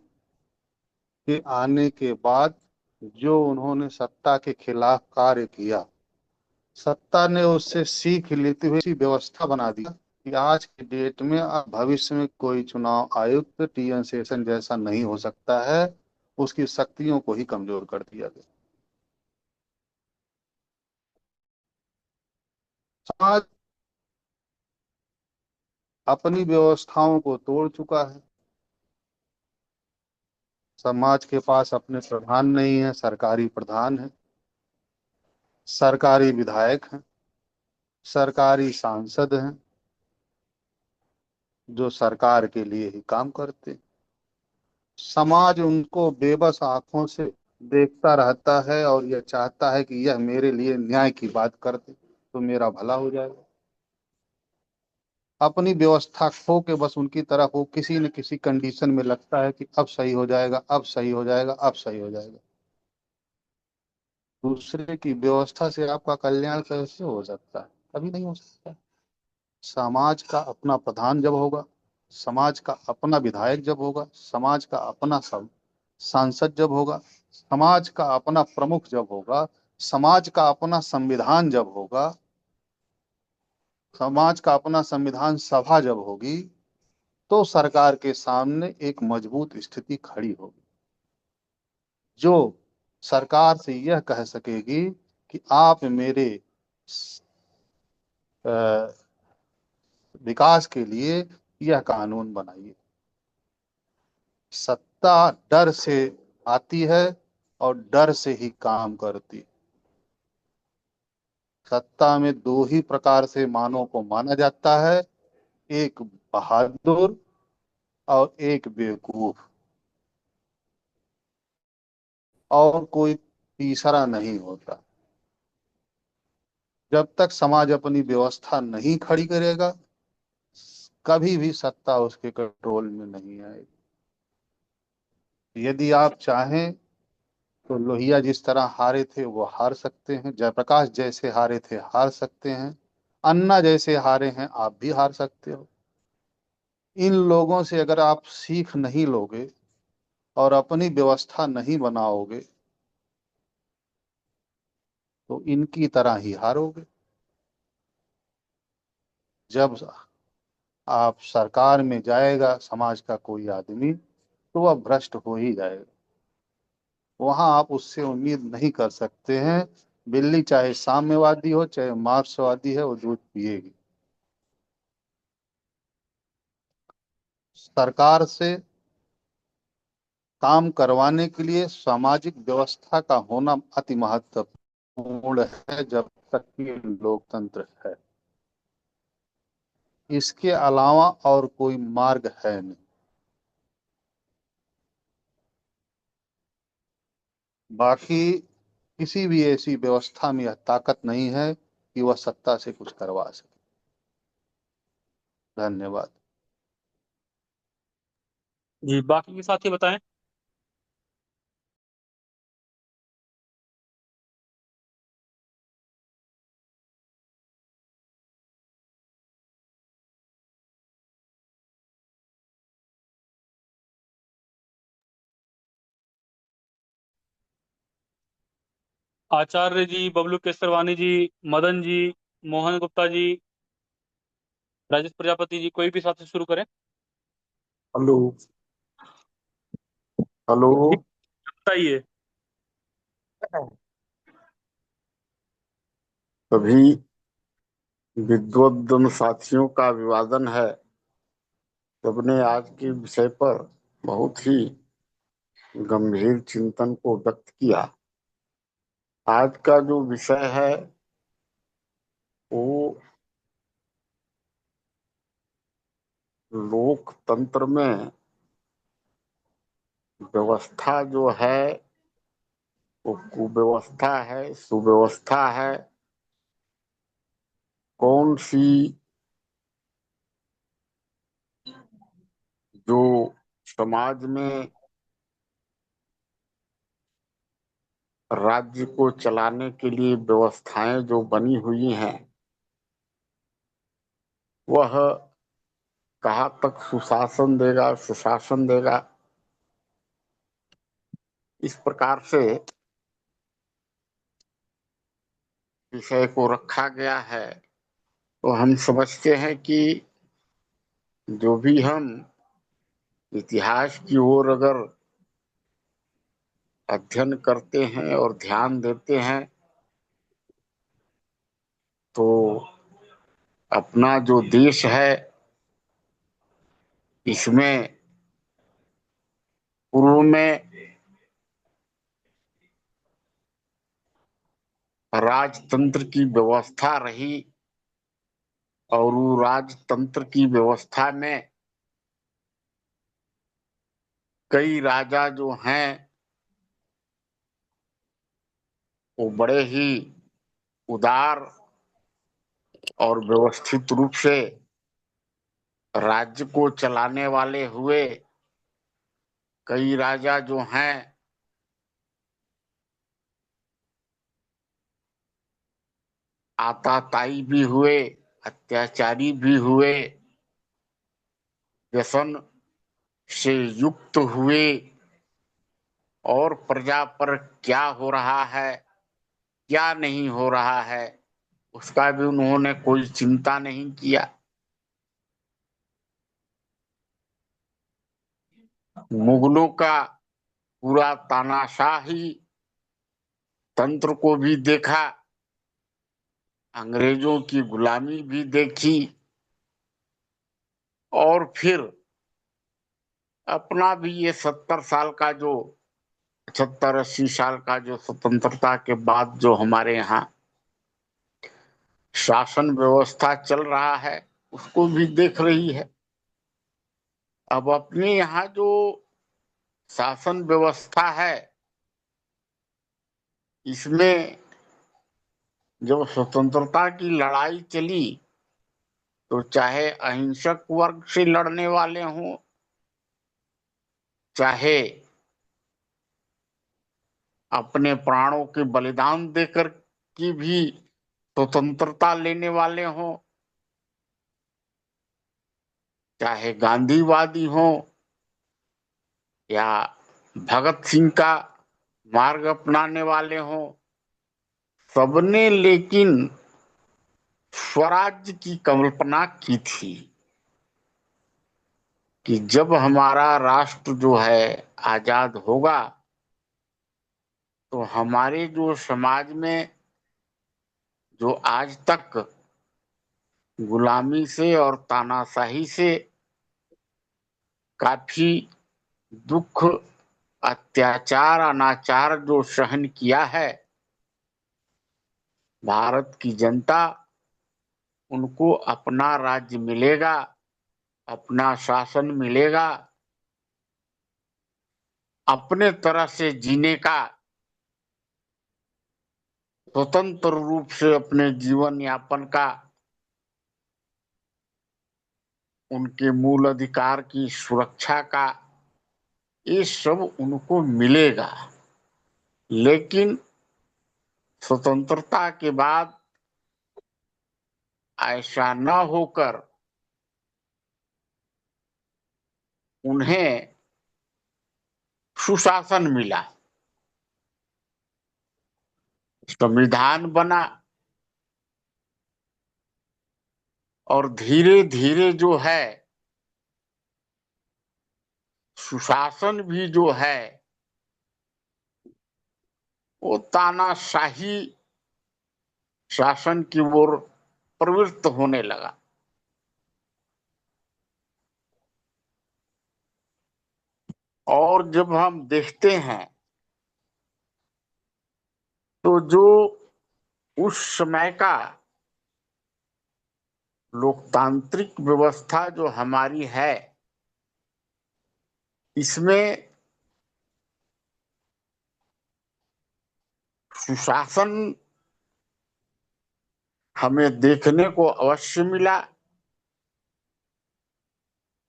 के आने के बाद जो उन्होंने सत्ता के खिलाफ कार्य किया, सत्ता ने उससे सीख लेते हुए ऐसी व्यवस्था बना दी कि आज के डेट में अब भविष्य में कोई चुनाव आयुक्त टीएन शेषन जैसा नहीं हो सकता है। उसकी शक्तियों को ही कमजोर कर दिया गया। समाज अपनी व्यवस्थाओं को तोड़ चुका है। समाज के पास अपने प्रधान नहीं है, सरकारी प्रधान है, सरकारी विधायक हैं। सरकारी सांसद हैं जो सरकार के लिए ही काम करते हैं। समाज उनको बेबस आंखों से देखता रहता है और यह चाहता है कि यह मेरे लिए न्याय की बात कर दे तो मेरा भला हो जाएगा। अपनी व्यवस्था खो के बस उनकी तरफ वो किसी न किसी कंडीशन में लगता है कि अब सही हो जाएगा, अब सही हो जाएगा, अब सही हो जाएगा। दूसरे की व्यवस्था से आपका कल्याण कैसे हो सकता है? कभी नहीं हो सकता। समाज का अपना प्रधान जब होगा, समाज का अपना विधायक जब होगा, समाज का अपना सब सांसद जब होगा, समाज का अपना प्रमुख जब होगा, समाज का अपना संविधान जब होगा, समाज का अपना संविधान सभा जब होगी, तो सरकार के सामने एक मजबूत स्थिति खड़ी होगी जो सरकार से यह कह सकेगी कि आप मेरे अ, विकास के लिए यह कानून बनाइए। सत्ता डर से आती है और डर से ही काम करती है। सत्ता में दो ही प्रकार से मानव को माना जाता है, एक बहादुर और एक बेवकूफ, और कोई तीसरा नहीं होता। जब तक समाज अपनी व्यवस्था नहीं खड़ी करेगा, कभी भी सत्ता उसके कंट्रोल में नहीं आएगी। यदि आप चाहें तो लोहिया जिस तरह हारे थे वो हार सकते हैं, जयप्रकाश जैसे हारे थे हार सकते हैं, अन्ना जैसे हारे हैं आप भी हार सकते हो। इन लोगों से अगर आप सीख नहीं लोगे और अपनी व्यवस्था नहीं बनाओगे तो इनकी तरह ही हारोगे। जब आप सरकार में जाएगा समाज का कोई आदमी तो वह भ्रष्ट हो ही जाएगा। वहां आप उससे उम्मीद नहीं कर सकते हैं। बिल्ली चाहे साम्यवादी हो चाहे मार्क्सवादी है वो दूध पिएगी। सरकार से काम करवाने के लिए सामाजिक व्यवस्था का होना अति महत्वपूर्ण है जब तक कि लोकतंत्र है। इसके अलावा और कोई मार्ग है नहीं। बाकी किसी भी ऐसी व्यवस्था में यह ताकत नहीं है कि वह सत्ता से कुछ करवा सके। धन्यवाद। जी, बाकी के साथी बताएं। आचार्य जी, बबलू केसरवानी जी, मदन जी, मोहन गुप्ता जी, राजेश प्रजापति जी, कोई भी साथी शुरू करें। हेलो। हेलो। जी, बताइए। सभी विद्वद्दन साथियों का अभिवादन है। सबने आज के विषय पर बहुत ही गंभीर चिंतन को व्यक्त किया। आज का जो विषय है वो लोकतंत्र में व्यवस्था जो है वो कुव्यवस्था है, सुव्यवस्था है, कौन सी जो समाज में राज्य को चलाने के लिए व्यवस्थाएं जो बनी हुई हैं वह कहाँ तक सुशासन देगा, सुशासन देगा, इस प्रकार से विषय को रखा गया है। तो हम समझते हैं कि जो भी हम इतिहास की ओर अगर अध्ययन करते हैं और ध्यान देते हैं तो अपना जो देश है इसमें पूर्व में राजतंत्र की व्यवस्था रही और वो राजतंत्र की व्यवस्था में कई राजा जो हैं वो बड़े ही उदार और व्यवस्थित रूप से राज्य को चलाने वाले हुए। कई राजा जो हैं आताताई भी हुए, अत्याचारी भी हुए, व्यसन से युक्त हुए, और प्रजा पर क्या हो रहा है क्या नहीं हो रहा है उसका भी उन्होंने कोई चिंता नहीं किया। मुगलों का पूरा तानाशाही तंत्र को भी देखा, अंग्रेजों की गुलामी भी देखी, और फिर अपना भी ये 70 साल का जो 75-80 साल का जो स्वतंत्रता के बाद जो हमारे यहाँ शासन व्यवस्था चल रहा है उसको भी देख रही है। अब अपने यहाँ जो शासन व्यवस्था है इसमें जब स्वतंत्रता की लड़ाई चली तो चाहे अहिंसक वर्ग से लड़ने वाले हों, चाहे अपने प्राणों के बलिदान देकर की भी स्वतंत्रता लेने वाले हों, चाहे गांधीवादी हों या भगत सिंह का मार्ग अपनाने वाले हों, सबने लेकिन स्वराज्य की कल्पना की थी कि जब हमारा राष्ट्र जो है आजाद होगा तो हमारे जो समाज में जो आज तक गुलामी से और तानाशाही से काफी दुख, अत्याचार, अनाचार जो सहन किया है, भारत की जनता उनको अपना राज्य मिलेगा, अपना शासन मिलेगा, अपने तरह से जीने का, स्वतंत्र रूप से अपने जीवन यापन का, उनके मूल अधिकार की सुरक्षा का, ये सब उनको मिलेगा। लेकिन स्वतंत्रता के बाद ऐसा न होकर उन्हें सुशासन मिला, संविधान बना, और धीरे धीरे जो है सुशासन भी जो है वो तानाशाही शासन की ओर प्रवृत्त होने लगा। और जब हम देखते हैं तो जो उस समय का लोकतांत्रिक व्यवस्था जो हमारी है इसमें सुशासन हमें देखने को अवश्य मिला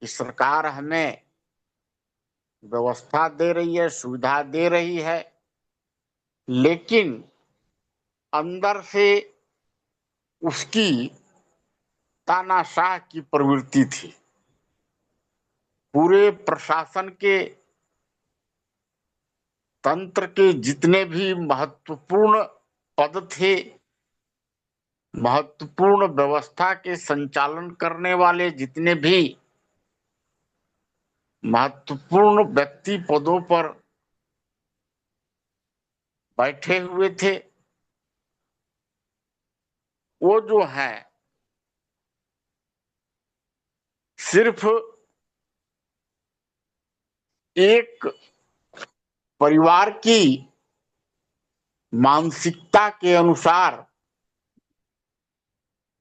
कि सरकार हमें व्यवस्था दे रही है, सुविधा दे रही है, लेकिन अंदर से उसकी तानाशाह की प्रवृत्ति थी। पूरे प्रशासन के तंत्र के जितने भी महत्वपूर्ण पद थे, महत्वपूर्ण व्यवस्था के संचालन करने वाले जितने भी महत्वपूर्ण व्यक्ति पदों पर बैठे हुए थे, वो जो है सिर्फ एक परिवार की मानसिकता के अनुसार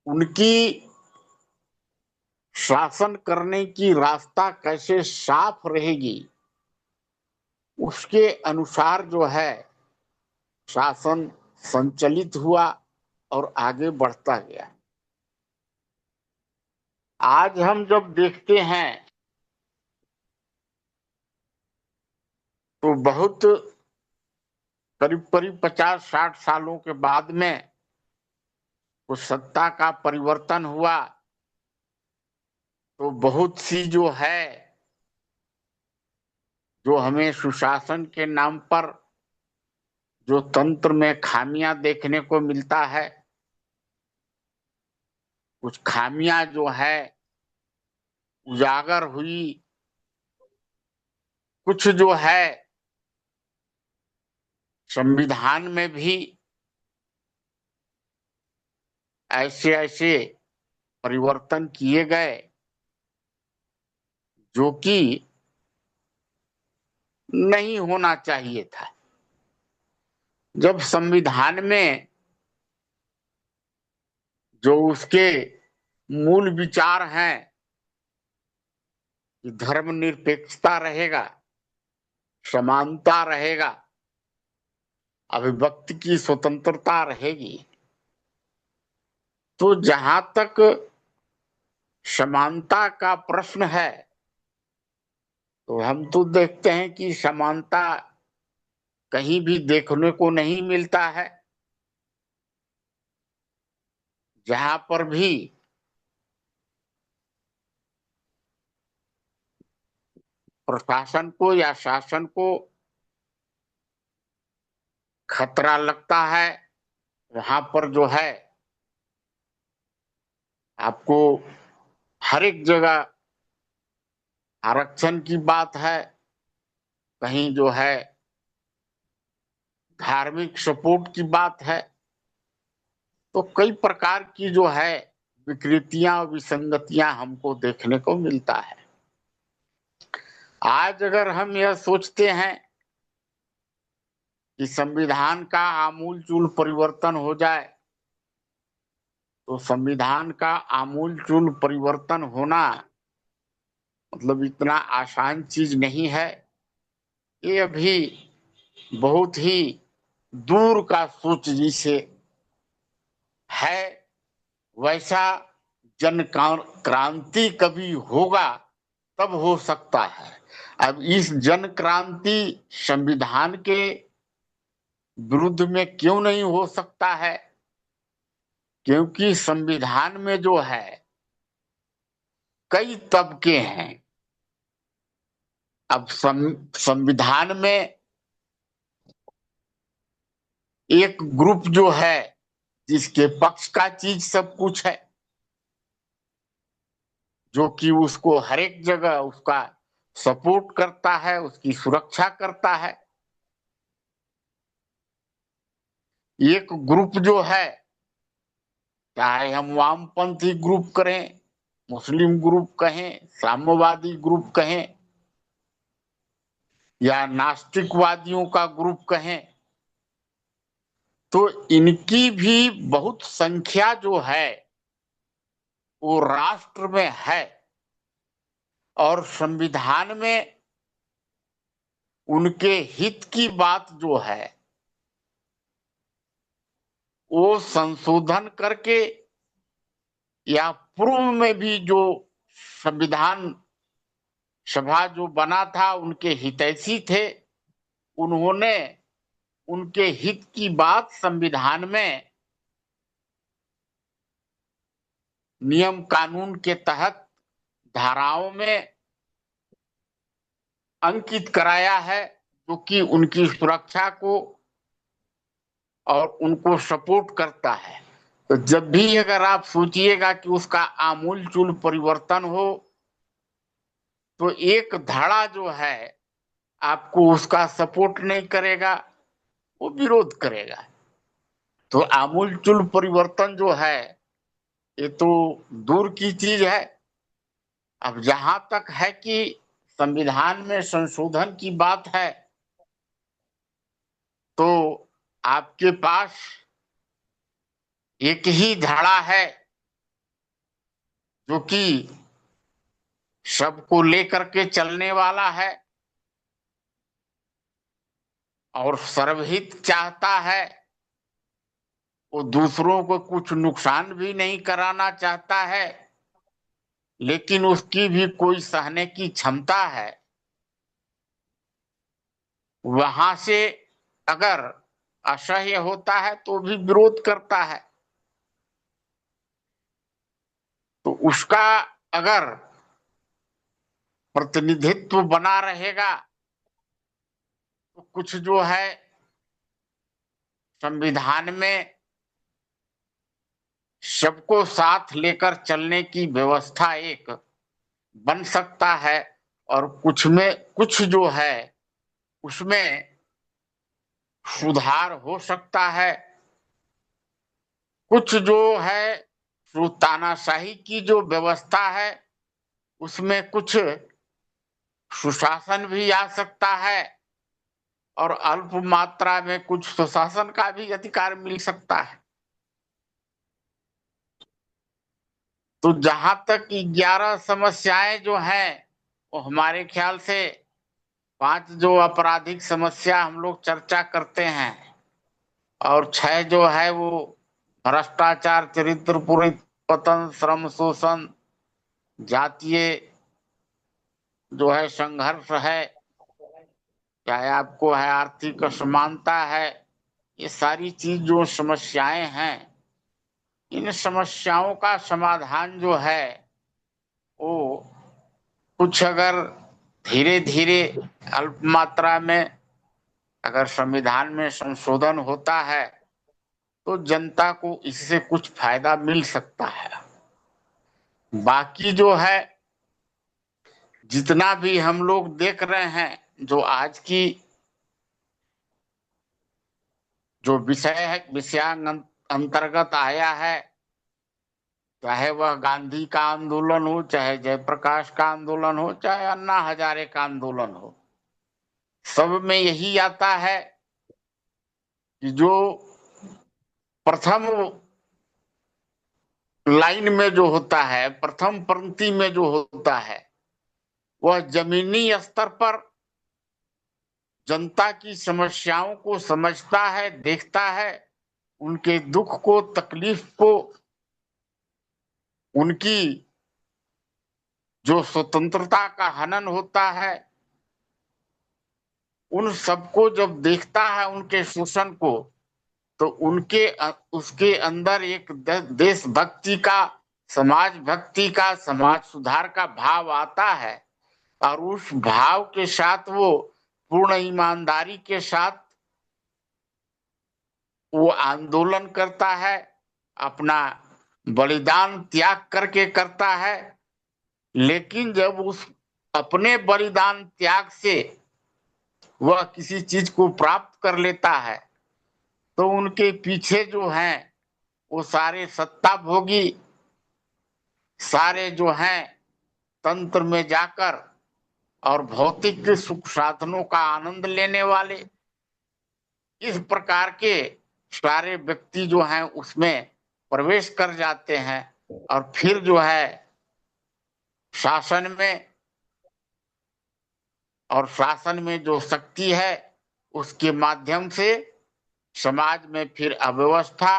उनकी शासन करने की रास्ता कैसे साफ रहेगी, उसके अनुसार जो है शासन संचालित हुआ और आगे बढ़ता गया। आज हम जब देखते हैं तो बहुत करीब करीब 50-60 सालों के बाद में उस सत्ता का परिवर्तन हुआ, तो बहुत सी जो है, जो हमें सुशासन के नाम पर जो तंत्र में खामियां देखने को मिलता है, कुछ खामियां जो है उजागर हुई, कुछ जो है संविधान में भी ऐसे ऐसे परिवर्तन किए गए जो कि नहीं होना चाहिए था। जब संविधान में जो उसके मूल विचार हैं कि धर्मनिरपेक्षता रहेगा, समानता रहेगा, अभिव्यक्ति की स्वतंत्रता रहेगी, तो जहां तक समानता का प्रश्न है तो हम तो देखते हैं कि समानता कहीं भी देखने को नहीं मिलता है। जहां पर भी प्रशासन को या शासन को खतरा लगता है, वहां पर जो है आपको हर एक जगह आरक्षण की बात है, कहीं जो है धार्मिक सपोर्ट की बात है, तो कई प्रकार की जो है विकृतियां और विसंगतियां हमको देखने को मिलता है। आज अगर हम यह सोचते हैं कि संविधान का आमूलचूल परिवर्तन हो जाए, तो संविधान का आमूलचूल परिवर्तन होना मतलब इतना आसान चीज नहीं है। ये अभी बहुत ही दूर का सोच जिसे है। वैसा जन क्रांति कभी होगा तब हो सकता है। अब इस जन क्रांति संविधान के विरुद्ध में क्यों नहीं हो सकता है? क्योंकि संविधान में जो है कई तबके हैं। अब संविधान में एक ग्रुप जो है जिसके पक्ष का चीज सब कुछ है, जो कि उसको हर एक जगह उसका सपोर्ट करता है, उसकी सुरक्षा करता है। एक ग्रुप जो है, चाहे हम वामपंथी ग्रुप करें, मुस्लिम ग्रुप कहें, साम्यवादी ग्रुप कहें या नास्तिकवादियों का ग्रुप कहें, तो इनकी भी बहुत संख्या जो है वो राष्ट्र में है और संविधान में उनके हित की बात जो है वो संशोधन करके या पूर्व में भी जो संविधान सभा जो बना था उनके हितैषी थे, उन्होंने उनके हित की बात संविधान में नियम कानून के तहत धाराओं में अंकित कराया है, जो कि उनकी सुरक्षा को और उनको सपोर्ट करता है। तो जब भी अगर आप सोचिएगा कि उसका आमूलचूल परिवर्तन हो, तो एक धड़ा जो है आपको उसका सपोर्ट नहीं करेगा, वो विरोध करेगा। तो आमूलचूल परिवर्तन जो है ये तो दूर की चीज है। अब जहां तक है कि संविधान में संशोधन की बात है, तो आपके पास एक ही धारा है जो कि सबको लेकर के चलने वाला है और सर्वहित चाहता है। वो दूसरों को कुछ नुकसान भी नहीं कराना चाहता है, लेकिन उसकी भी कोई सहने की क्षमता है। वहां से अगर असह्य होता है तो भी विरोध करता है। तो उसका अगर प्रतिनिधित्व बना रहेगा तो कुछ जो है संविधान में सबको साथ लेकर चलने की व्यवस्था एक बन सकता है, और कुछ में कुछ जो है उसमें सुधार हो सकता है। कुछ जो है जो तानाशाही की जो व्यवस्था है उसमें कुछ सुशासन भी आ सकता है, और अल्प मात्रा में कुछ सुशासन का भी अधिकार मिल सकता है। तो जहां तक 11 समस्याएं जो हैं वो हमारे ख्याल से 5 जो आपराधिक समस्या हम लोग चर्चा करते हैं, और 6 जो है वो भ्रष्टाचार, चरित्र पतन, श्रम शोषण, जातीय जो है संघर्ष है, चाहे आपको है आर्थिक असमानता है, ये सारी चीज जो समस्याएं हैं, इन समस्याओं का समाधान जो है वो कुछ अगर धीरे धीरे अल्प मात्रा में अगर संविधान में संशोधन होता है तो जनता को इससे कुछ फायदा मिल सकता है। बाकी जो है जितना भी हम लोग देख रहे हैं, जो आज की जो विषय है, विषयांग अंतर्गत आया है, चाहे वह गांधी का आंदोलन हो, चाहे जयप्रकाश का आंदोलन हो, चाहे अन्ना हजारे का आंदोलन हो, सब में यही आता है कि जो प्रथम लाइन में जो होता है, प्रथम पंक्ति में जो होता है, वह जमीनी स्तर पर जनता की समस्याओं को समझता है, देखता है, उनके दुख को, तकलीफ को, उनकी जो स्वतंत्रता का हनन होता है, उन सबको जब देखता है, उनके शोषण को, तो उनके उसके अंदर एक देशभक्ति का, समाज भक्ति का, समाज सुधार का भाव आता है, और उस भाव के साथ वो पूर्ण ईमानदारी के साथ वो आंदोलन करता है, अपना बलिदान त्याग करके करता है। लेकिन जब उस अपने बलिदान त्याग से वह किसी चीज को प्राप्त कर लेता है तो उनके पीछे जो हैं वो सारे सत्ता भोगी, सारे जो हैं तंत्र में जाकर और भौतिक सुख साधनों का आनंद लेने वाले, इस प्रकार के सारे व्यक्ति जो हैं उसमें प्रवेश कर जाते हैं, और फिर जो है शासन में, और शासन में जो शक्ति है उसके माध्यम से समाज में फिर अव्यवस्था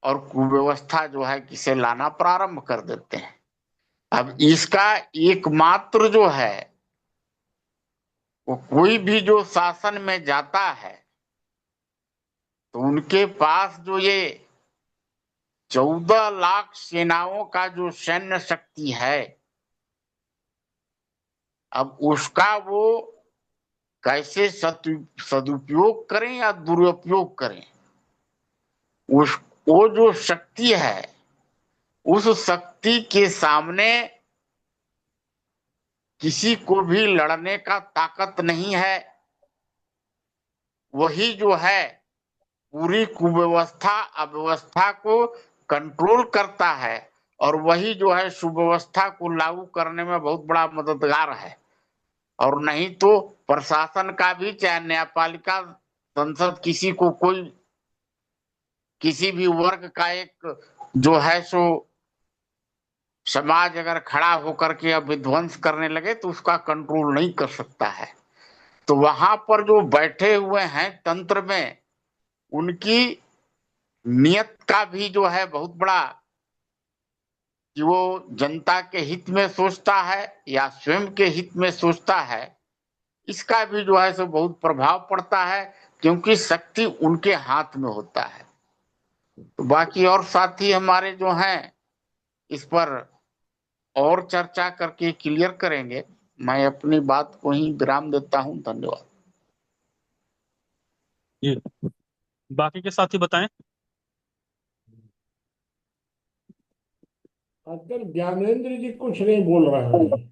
और कुव्यवस्था जो है किसे लाना प्रारंभ कर देते हैं। अब इसका एकमात्र जो है वो कोई भी जो शासन में जाता है तो उनके पास जो ये 14 लाख सेनाओं का जो सैन्य शक्ति है, अब उसका वो कैसे सदुपयोग करें या दुरुपयोग करें, उस वो जो शक्ति है उस शक्ति के सामने किसी को भी लड़ने का ताकत नहीं है। वही जो है पूरी कुव्यवस्था अव्यवस्था को कंट्रोल करता है, और वही जो है सुव्यवस्था को लागू करने में बहुत बड़ा मददगार है। और नहीं तो प्रशासन का भी, चाहे न्यायपालिका, संसद, किसी को कोई किसी भी वर्ग का एक जो है सो समाज अगर खड़ा होकर के अब विध्वंस करने लगे तो उसका कंट्रोल नहीं कर सकता है। तो वहां पर जो बैठे हुए हैं तंत्र में, उनकी नियत का भी जो है बहुत बड़ा, कि वो जनता के हित में सोचता है या स्वयं के हित में सोचता है, इसका भी जो है सो बहुत प्रभाव पड़ता है, क्योंकि शक्ति उनके हाथ में होता है। तो बाकी और साथी हमारे जो हैं इस पर और चर्चा करके क्लियर करेंगे। मैं अपनी बात को ही विराम देता हूं। धन्यवाद। जी, बाकी के साथी बताएं। आजकल ज्ञानेंद्र जी कुछ नहीं बोल रहे हैं।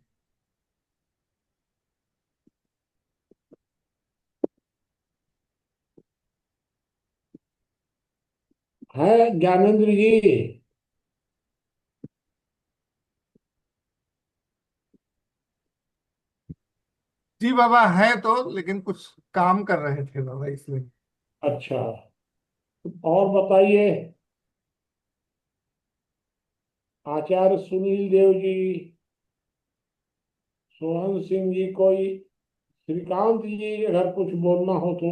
है ज्ञानेंद्र जी? जी बाबा है तो, लेकिन कुछ काम कर रहे थे बाबा इसलिए। अच्छा, और बताइए। आचार्य सुनील देव जी, सोहन सिंह जी, कोई श्रीकांत जी, अगर कुछ बोलना हो तो।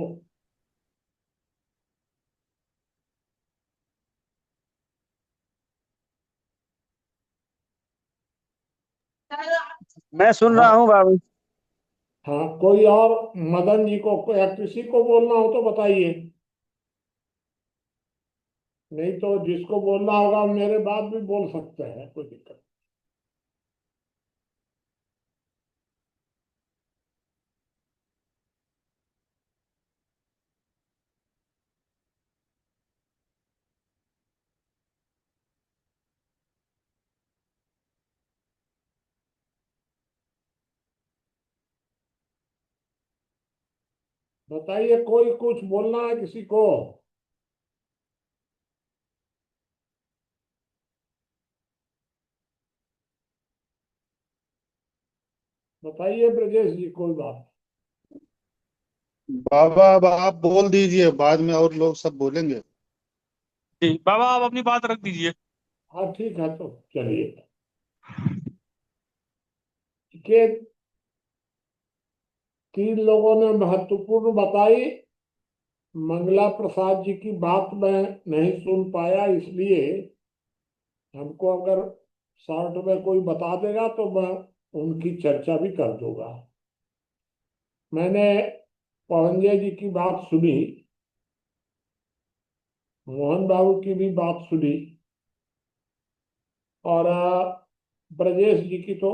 मैं सुन रहा हाँ हूँ बाबू। हाँ, कोई और मदन जी को या किसी को बोलना हो तो बताइए। नहीं तो जिसको बोलना होगा मेरे बाद भी बोल सकते हैं, कोई दिक्कत नहीं। बताइए, कोई कुछ बोलना है किसी को? बताइए ब्रजेश जी, कोई बात। बाबा अब आप बोल दीजिए, बाद में और लोग सब बोलेंगे। जी बाबा, आप अपनी बात रख दीजिए। हाँ ठीक है, तो चलिए। के तीन लोगों ने महत्वपूर्ण बताई। मंगला प्रसाद जी की बात मैं नहीं सुन पाया, इसलिए हमको अगर शॉर्ट में कोई बता देगा तो मैं उनकी चर्चा भी कर दूंगा। मैंने पवनजय जी की बात सुनी, मोहन बाबू की भी बात सुनी, और ब्रजेश जी की तो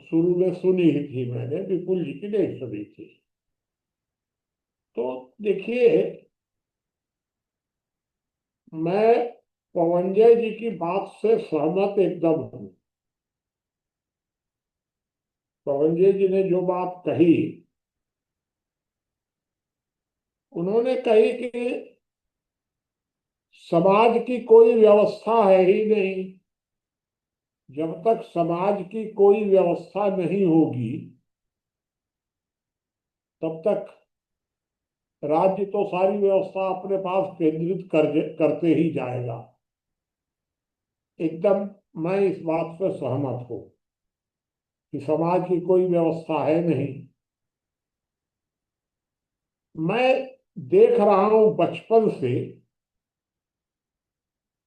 शुरू में सुनी ही थी मैंने, विपुल जी की नहीं सुनी थी। तो देखिए, मैं पवनजय जी की बात से सहमत एकदम हूँ। पवनजय जी ने जो बात कही, उन्होंने कही कि समाज की कोई व्यवस्था है ही नहीं। जब तक समाज की कोई व्यवस्था नहीं होगी तब तक राज्य तो सारी व्यवस्था अपने पास केंद्रित करते ही जाएगा। एकदम मैं इस बात से सहमत हूँ कि समाज की कोई व्यवस्था है नहीं। मैं देख रहा हूं बचपन से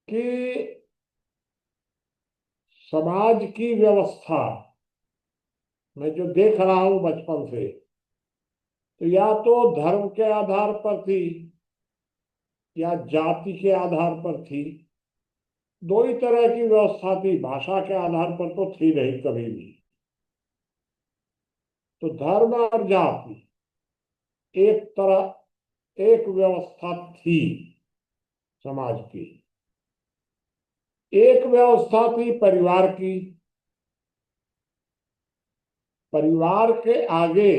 कि समाज की व्यवस्था, मैं जो देख रहा हूं बचपन से, तो या तो धर्म के आधार पर थी या जाति के आधार पर थी। दो ही तरह की व्यवस्था थी, भाषा के आधार पर तो थी नहीं कभी भी। तो धर्म और जाति एक तरह, एक व्यवस्था थी समाज की। एक व्यवस्था थी परिवार की। परिवार के आगे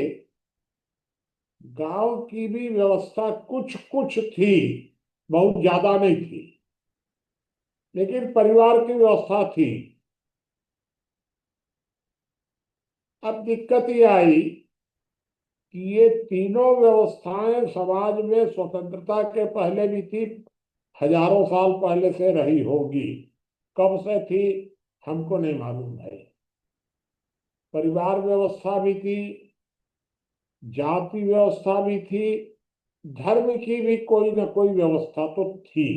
गांव की भी व्यवस्था कुछ कुछ थी, बहुत ज्यादा नहीं थी, लेकिन परिवार की व्यवस्था थी। अब दिक्कत ये आई कि ये तीनों व्यवस्थाएं समाज में स्वतंत्रता के पहले भी थी, हजारों साल पहले से रही होगी। कब से थी हमको नहीं मालूम भाई। परिवार व्यवस्था भी थी, जाति व्यवस्था भी थी, धर्म की भी कोई ना कोई व्यवस्था तो थी।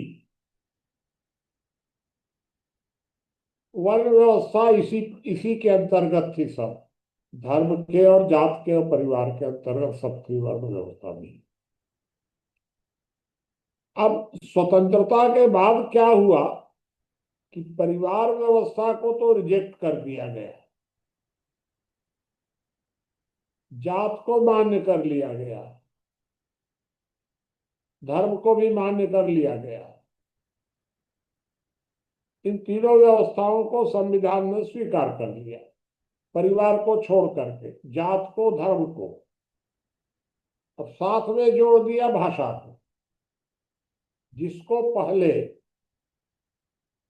वर्ण व्यवस्था इसी इसी के अंतर्गत थी सब। धर्म के और जात के और परिवार के अंतर्गत सब थी वर्ण व्यवस्था भी। अब स्वतंत्रता के बाद क्या हुआ कि परिवार व्यवस्था को तो रिजेक्ट कर दिया गया, जात को मान्य कर लिया गया, धर्म को भी मान्य कर लिया गया। इन तीनों व्यवस्थाओं को संविधान ने स्वीकार कर लिया, परिवार को छोड़ करके, जात को, धर्म को। अब साथ में जोड़ दिया भाषा को, जिसको पहले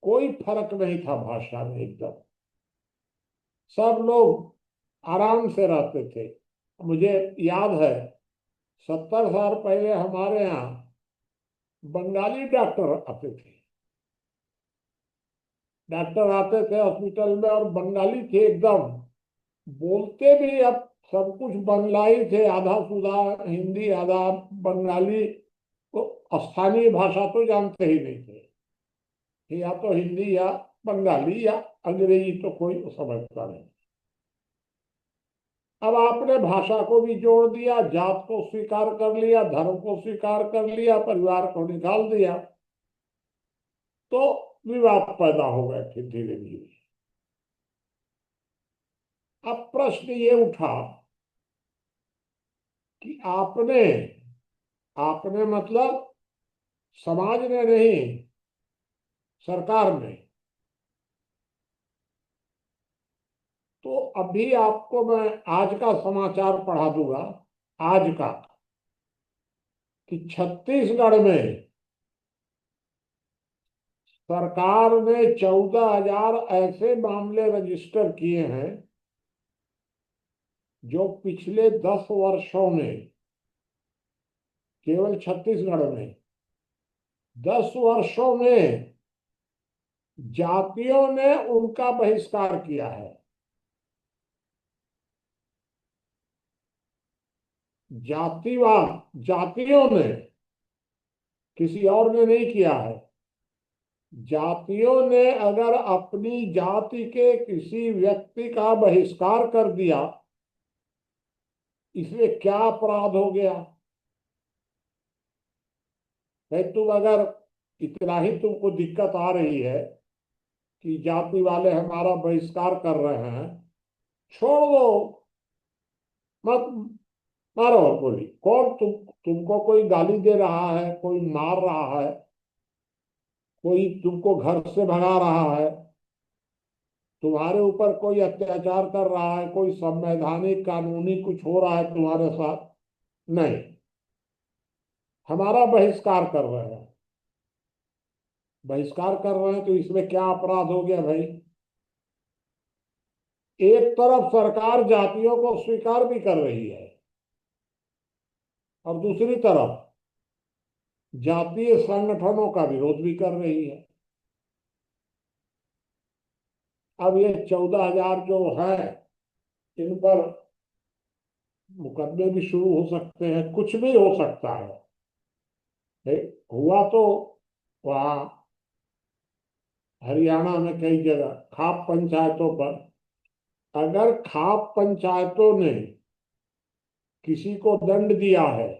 कोई फर्क नहीं था भाषा में, एकदम सब लोग आराम से रहते थे। मुझे याद है 70 साल पहले हमारे यहाँ बंगाली डॉक्टर आते थे, डॉक्टर आते थे हॉस्पिटल में, और बंगाली थे एकदम, बोलते भी अब सब कुछ बंगलाई थे, आधा सुधा हिंदी आधा बंगाली। तो स्थानीय भाषा तो जानते ही नहीं थे कि या तो हिंदी या बंगाली या अंग्रेजी, तो कोई समझता नहीं। अब आपने भाषा को भी जोड़ दिया, जात को स्वीकार कर लिया, धर्म को स्वीकार कर लिया, परिवार को निकाल दिया, तो विवाद पैदा हो गए फिर धीरे धीरे। अब प्रश्न ये उठा कि आपने आपने मतलब समाज ने नहीं, सरकार ने। तो अभी आपको मैं आज का समाचार पढ़ा दूंगा, आज का, कि छत्तीसगढ़ में सरकार ने 14,000 ऐसे मामले रजिस्टर किए हैं जो पिछले 10 वर्षों में, केवल छत्तीसगढ़ में 10 वर्षों में जातियों ने उनका बहिष्कार किया है। जातिवाद जातियों ने, किसी और ने नहीं किया है। जातियों ने अगर अपनी जाति के किसी व्यक्ति का बहिष्कार कर दिया, इसमें क्या अपराध हो गया है? तुम अगर इतना ही तुमको दिक्कत आ रही है कि जाति वाले हमारा बहिष्कार कर रहे हैं, छोड़ दो, मत मारो गोली। कौन तुमको कोई गाली दे रहा है, कोई मार रहा है, कोई तुमको घर से भगा रहा है, तुम्हारे ऊपर कोई अत्याचार कर रहा है, कोई संवैधानिक कानूनी कुछ हो रहा है तुम्हारे साथ? नहीं, हमारा बहिष्कार कर रहे हैं। बहिष्कार कर रहे हैं तो इसमें क्या अपराध हो गया भाई? एक तरफ सरकार जातियों को स्वीकार भी कर रही है और दूसरी तरफ जातीय संगठनों का विरोध भी कर रही है। अब ये 14,000 जो है, इन पर मुकदमे भी शुरू हो सकते हैं, कुछ भी हो सकता है। हुआ तो वहाँ हरियाणा में कई जगह खाप पंचायतों पर, अगर खाप पंचायतों ने किसी को दंड दिया है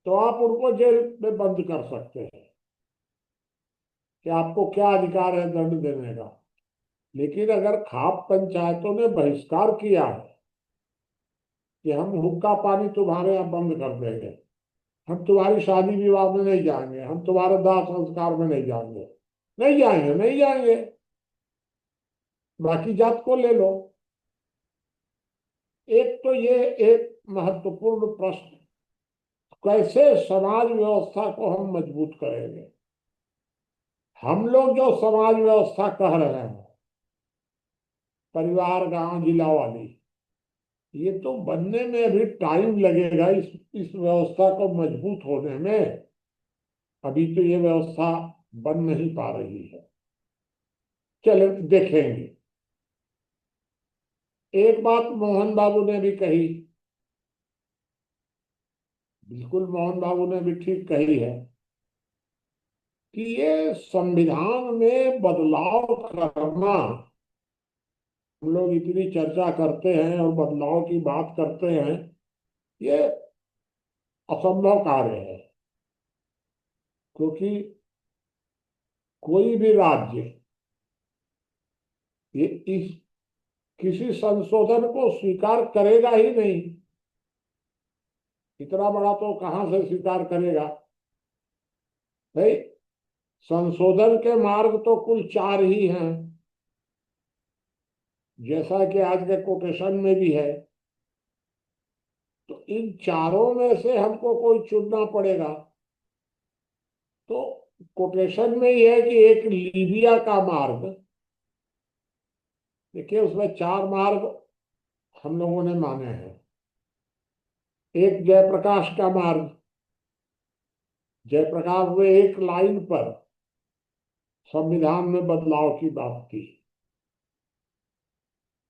तो आप उनको जेल में बंद कर सकते हैं कि आपको क्या अधिकार है दंड देने का। लेकिन अगर खाप पंचायतों ने बहिष्कार किया है कि हम हुक्का पानी तुम्हारे यहाँ बंद कर देंगे, हम तुम्हारी शादी विवाह में नहीं जाएंगे, हम तुम्हारे दाह संस्कार में नहीं जाएंगे, नहीं जाएंगे, नहीं जाएंगे, बाकी जात को ले लो। एक तो ये एक महत्वपूर्ण प्रश्न, कैसे समाज व्यवस्था को हम मजबूत करेंगे? हम लोग जो समाज व्यवस्था कह रहे हैं, परिवार गांव जिला वाली, ये तो बनने में अभी टाइम लगेगा, इस व्यवस्था को मजबूत होने में। अभी तो ये व्यवस्था बन नहीं पा रही है। चले देखेंगे। एक बात मोहन बाबू ने भी कही, बिल्कुल मोहन बाबू ने भी ठीक कही है, कि ये संविधान में बदलाव करना, हम लोग इतनी चर्चा करते हैं और बदलाव की बात करते हैं, ये असंभव कार्य है। क्योंकि कोई भी राज्य ये इस किसी संशोधन को स्वीकार करेगा ही नहीं। इतना बड़ा तो कहां से स्वीकार करेगा भाई। संशोधन के मार्ग तो कुल चार ही हैं, जैसा कि आज के कोटेशन में भी है। तो इन चारों में से हमको कोई चुनना पड़ेगा। तो कोटेशन में यह है कि एक लीबिया का मार्ग, देखिए उसमें चार मार्ग हम लोगों ने माने हैं। एक जयप्रकाश का मार्ग, जयप्रकाश ने एक लाइन पर संविधान में बदलाव की बात की।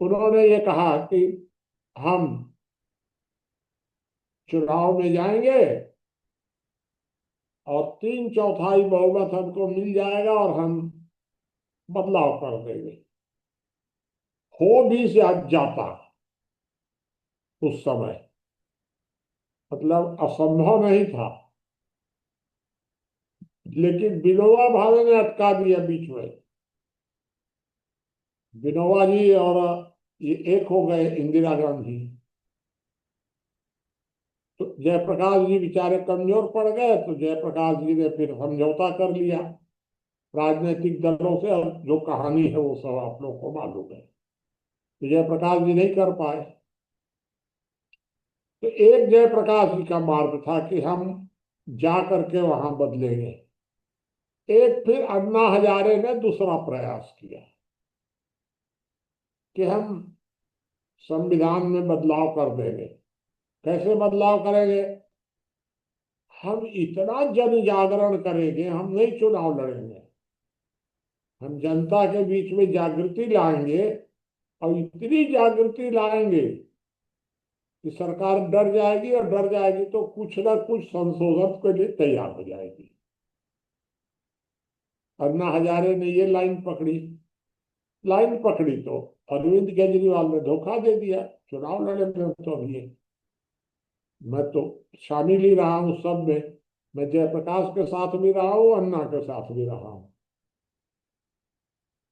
उन्होंने ये कहा कि हम चुनाव में जाएंगे और 3/4 बहुमत हमको मिल जाएगा और हम बदलाव कर देंगे। हो भी जाता उस समय, मतलब असंभव नहीं था, लेकिन विनोबा भावे ने अटका दिया बीच में। विनोबा जी और ये एक हो गए, इंदिरा गांधी। तो जयप्रकाश जी बेचारे कमजोर पड़ गए, तो जयप्रकाश जी ने फिर समझौता कर लिया राजनीतिक दलों से, और जो कहानी है वो सब आप लोग को मालूम है। तो जयप्रकाश जी नहीं कर पाए। तो एक जयप्रकाश जी का मार्ग था कि हम जा करके वहां बदलेंगे। एक फिर अन्ना हजारे ने दूसरा प्रयास किया कि हम संविधान में बदलाव कर देंगे। कैसे बदलाव करेंगे? हम इतना जन जागरण करेंगे, हम नहीं चुनाव लड़ेंगे, हम जनता के बीच में जागृति लाएंगे, और इतनी जागृति लाएंगे कि सरकार डर जाएगी, और डर जाएगी तो कुछ ना कुछ संशोधन के लिए तैयार हो जाएगी। अन्ना हजारे ने ये लाइन पकड़ी। लाइन पकड़ी तो अरविंद केजरीवाल ने धोखा दे दिया। चुनाव लड़े में तो अभी मैं तो शामिल ही रहा हूं सब में। मैं जयप्रकाश के साथ भी रहा हूं, अन्ना के साथ भी रहा हूं।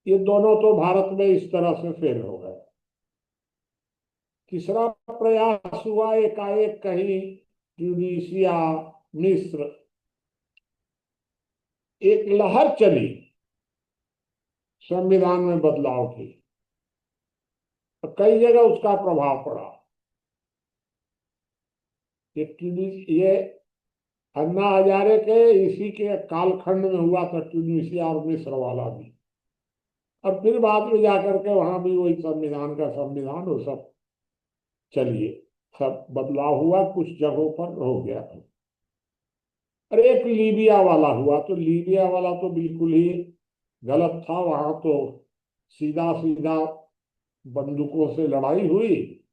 ये दोनों तो भारत में इस तरह से फेल हो गए। तीसरा प्रयास हुआ एकाएक कहीं ट्यूनीशिया, मिस्र, एक लहर चली संविधान में बदलाव की, और कई जगह उसका प्रभाव पड़ा। ये अन्ना हजारे के इसी के कालखंड में हुआ था, ट्यूनीशिया और मिस्र वाला भी। और फिर बाद में जाकर के वहां भी वही संविधान का संविधान, वो सब चलिए सब बदलाव हुआ, कुछ जगहों पर हो गया। और एक लीबिया वाला हुआ, तो लीबिया वाला तो बिल्कुल ही गलत था। वहां तो सीधा सीधा बंदूकों से लड़ाई हुई,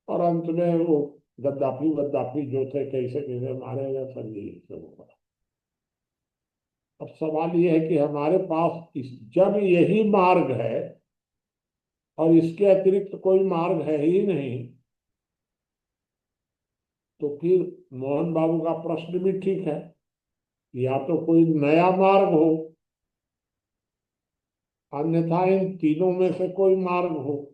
और अंत में वो गद्दाफी गद्दाफी जो थे कैसे कैसे मारे गए, सब यही सब हुआ। अब सवाल ये है कि हमारे पास जब यही मार्ग है और इसके अतिरिक्त कोई मार्ग है ही नहीं, तो फिर मोहन बाबू का प्रश्न भी ठीक है। या तो कोई नया मार्ग हो, अन्यथा इन तीनों में से कोई मार्ग हो।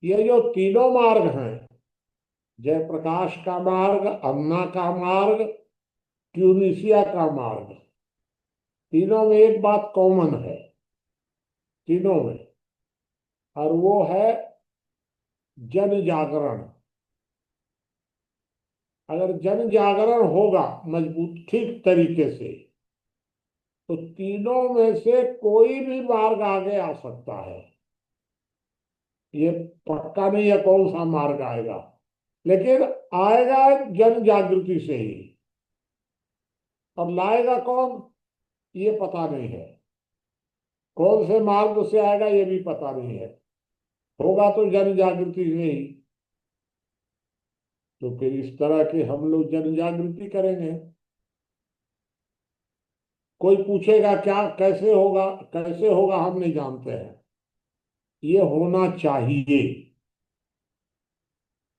ये जो तीनों मार्ग हैं, जयप्रकाश का मार्ग, अन्ना का मार्ग, ट्यूनिसिया का मार्ग, तीनों में एक बात कॉमन है तीनों में, और वो है जन जागरण। अगर जन जागरण होगा मजबूत ठीक तरीके से, तो तीनों में से कोई भी मार्ग आगे आ सकता है। ये पक्का नहीं है कौन सा मार्ग आएगा, लेकिन आएगा जन जागृति से ही। और लाएगा कौन ये पता नहीं है, कौन से मार्ग से आएगा ये भी पता नहीं है। होगा तो जन जागृति से ही। तो फिर इस तरह के हम लोग जन जागृति करेंगे। कोई पूछेगा क्या कैसे होगा हम नहीं जानते हैं, ये होना चाहिए।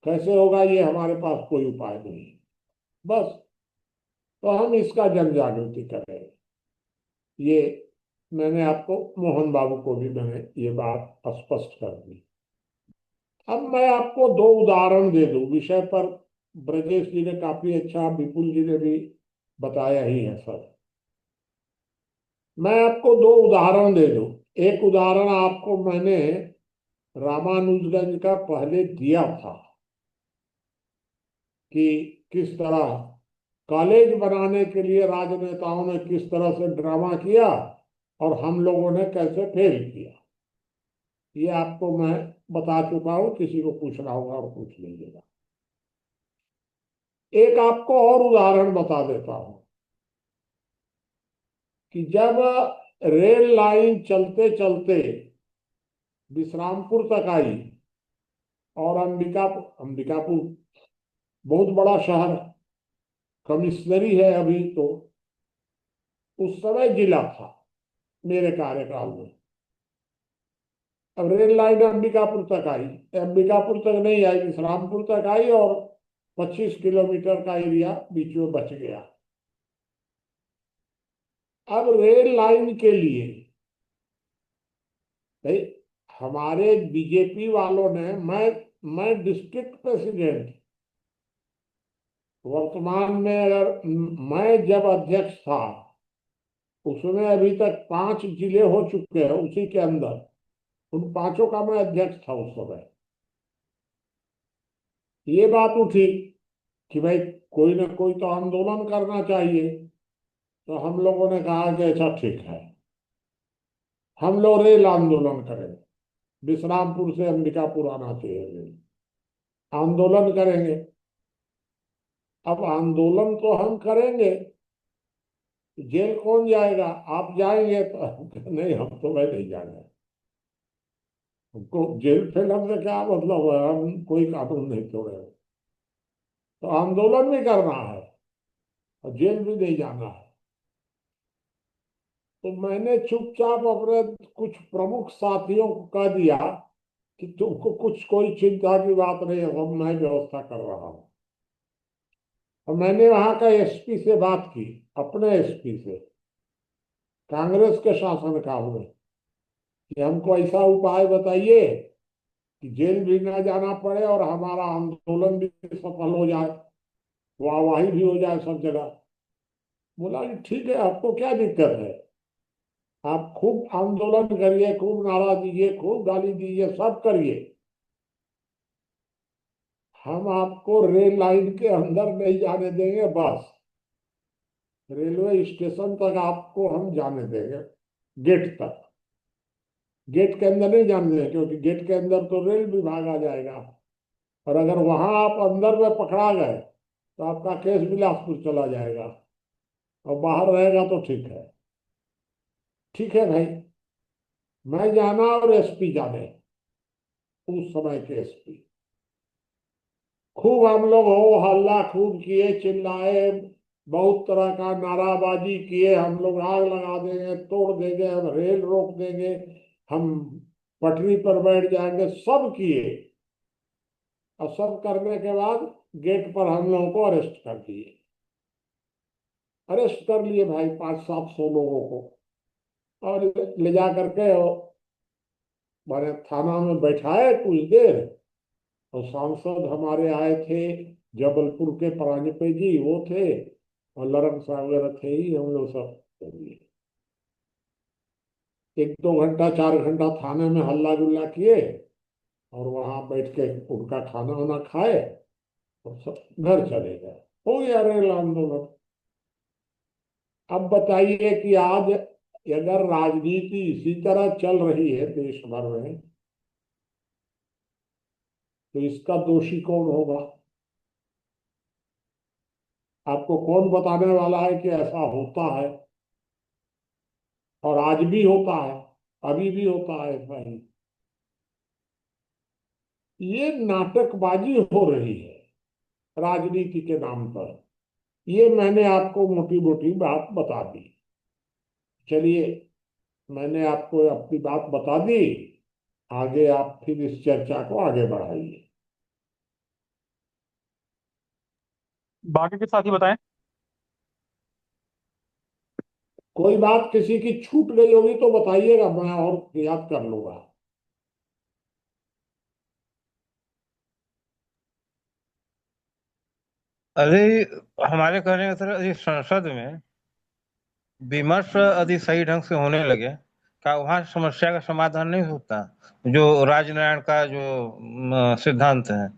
कैसे होगा ये हमारे पास कोई उपाय नहीं है। बस, तो हम इसका जन जागृति करें। ये मैंने आपको मोहन बाबू को भी मैंने ये बात स्पष्ट कर दी। अब मैं आपको दो उदाहरण दे दूं विषय पर। ब्रजेश जी ने काफी अच्छा, विपुल जी ने भी बताया ही है सब। मैं आपको दो उदाहरण दे दूं। एक उदाहरण आपको मैंने रामानुजगंज का पहले दिया था कि किस तरह कॉलेज बनाने के लिए राजनेताओं ने किस तरह से ड्रामा किया और हम लोगों ने कैसे फेल किया। ये आपको मैं बता चुका हूं, किसी को पूछना होगा और पूछ लीजिएगा। एक आपको और उदाहरण बता देता हूं कि जब रेल लाइन चलते चलते विश्रामपुर तक आई और अंबिकापुर बहुत बड़ा शहर, कमिश्नरी है अभी तो, उस समय जिला था मेरे कार्यकाल में। अब रेल लाइन अंबिकापुर तक आई, अंबिकापुर तक नहीं आई, विश्रामपुर तक आई और 25 किलोमीटर का एरिया बीच में बच गया। अब रेल लाइन के लिए भाई हमारे बीजेपी वालों ने, मैं डिस्ट्रिक्ट प्रेसिडेंट, वर्तमान में अगर मैं जब अध्यक्ष था उसमें अभी तक 5 जिले हो चुके हैं उसी के अंदर, उन पांचों का मैं अध्यक्ष था उस समय। ये बात उठी कि भाई कोई ना कोई तो आंदोलन करना चाहिए। तो हम लोगों ने कहा कि अच्छा ठीक है, हम लोग रेल आंदोलन करेंगे, विश्रामपुर से अंबिकापुर आना चाहिए रेल, आंदोलन करेंगे। अब आंदोलन तो हम करेंगे, जेल कौन जाएगा? आप जाएंगे? तो नहीं, हम तो मैं नहीं जाएंगे, हमको जेल फेलर से क्या मतलब है, हम कोई कानून नहीं तोड़े। तो आंदोलन भी करना है और जेल भी नहीं जाना है। तो मैंने चुपचाप अपने कुछ प्रमुख साथियों को कह दिया कि तुमको कुछ कोई चिंता की बात नहीं है, अब मैं व्यवस्था कर रहा हूँ। और मैंने वहां का एसपी से बात की, अपने एसपी से, कांग्रेस के शासनकाल में, कि हमको ऐसा उपाय बताइए कि जेल भी ना जाना पड़े और हमारा आंदोलन भी सफल हो जाए, वाहवाही भी हो जाए सब जगह। बोला कि ठीक है, आपको क्या दिक्कत है, आप खूब आंदोलन करिए, खूब नारा दीजिए, खूब गाली दीजिए, सब करिए, हम आपको रेल लाइन के अंदर नहीं जाने देंगे। बस रेलवे स्टेशन तक आपको हम जाने देंगे, गेट तक, गेट के अंदर नहीं जाने देंगे, क्योंकि गेट के अंदर तो रेल विभाग आ जाएगा। और अगर वहां आप अंदर में पकड़ा गए तो आपका केस बिलासपुर चला जाएगा, और बाहर रहेगा तो ठीक है। ठीक है भाई, मैं जाना और एसपी जाने, उस समय के एसपी। खूब हम लोग हो हल्ला खूब किए, चिल्लाए, बहुत तरह का नाराबाजी किए, हम लोग आग लगा देंगे, तोड़ देंगे, हम रेल रोक देंगे, हम पटरी पर बैठ जाएंगे, सब किए। और सब करने के बाद गेट पर हम लोगों को अरेस्ट कर दिए। अरेस्ट कर लिए भाई 500-700 लोगों को, और ले जा करके मैंने थाना में बैठाए कुछ देर। और सांसद हमारे आए थे, जबलपुर के परांजपे जी वो थे, और लरम साहब वगैरह थे ही, हम लोग सब कर दिए। 1-2 घंटा 4 घंटा थाने में हल्ला गुल्ला किए, और वहां बैठ के उनका खाना वाना खाए और सब घर चले गए। हो गया रेल आंदोलन। अब बताइए कि आज अगर राजनीति इसी तरह चल रही है देश भर में, तो इसका दोषी कौन होगा? आपको कौन बताने वाला है कि ऐसा होता है? और आज भी होता है, अभी भी होता है ऐसा ही। ये नाटकबाजी हो रही है राजनीति के नाम पर। ये मैंने आपको मोटी मोटी बात बता दी। चलिए, मैंने आपको अपनी बात बता दी। आगे आप फिर इस चर्चा को आगे बढ़ाइए। बाकी के साथी बताएं। कोई बात किसी की छूट गई होगी तो बताइएगा, मैं और याद कर लूंगा। अरे, हमारे कहने का सर, इस संसद में विमर्श यदि सही ढंग से होने लगे, क्या वहाँ समस्या का समाधान नहीं होता? जो राजनारायण का जो सिद्धांत है,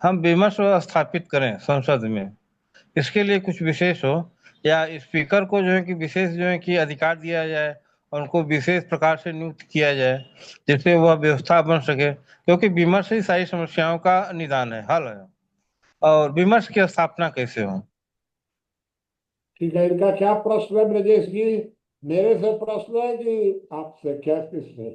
हम विमर्श स्थापित करें संसद में, इसके लिए कुछ विशेष हो, या स्पीकर को जो है कि विशेष जो है कि अधिकार दिया जाए, और उनको विशेष प्रकार से नियुक्त किया जाए, जिससे वह व्यवस्था बन सके, क्योंकि विमर्श ही सारी समस्याओं का निदान है, हल है। और विमर्श की स्थापना कैसे हो? ठीक है, इनका क्या प्रश्न है ब्रजेश जी? मेरे से प्रश्न है कि आपसे, क्या किससे?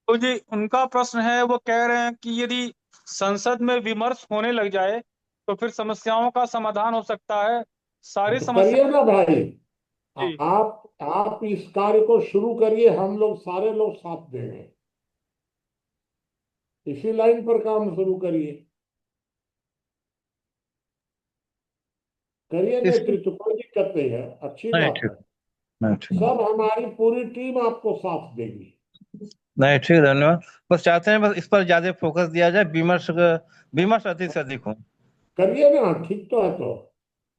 तो जी उनका प्रश्न है, वो कह रहे हैं कि यदि संसद में विमर्श होने लग जाए तो फिर समस्याओं का समाधान हो सकता है, सारी तो करिए समस्या। ना भाई। जी। आप इस कार्य को शुरू करिए, हम लोग सारे लोग साथ देंगे। इसी लाइन पर काम शुरू करिए। करिए इसकी नेतृत्व, कोई दिक्कत नहीं है, अच्छी नहीं बात ठीक, है। नहीं ठीक, सब हमारी पूरी टीम आपको साथ देगी। नहीं ठीक, धन्यवाद। बस चाहते हैं बस इस पर ज्यादा फोकस दिया जाए, विमर्श अधिक से अधिक हो। करिए ना, ठीक तो है तो।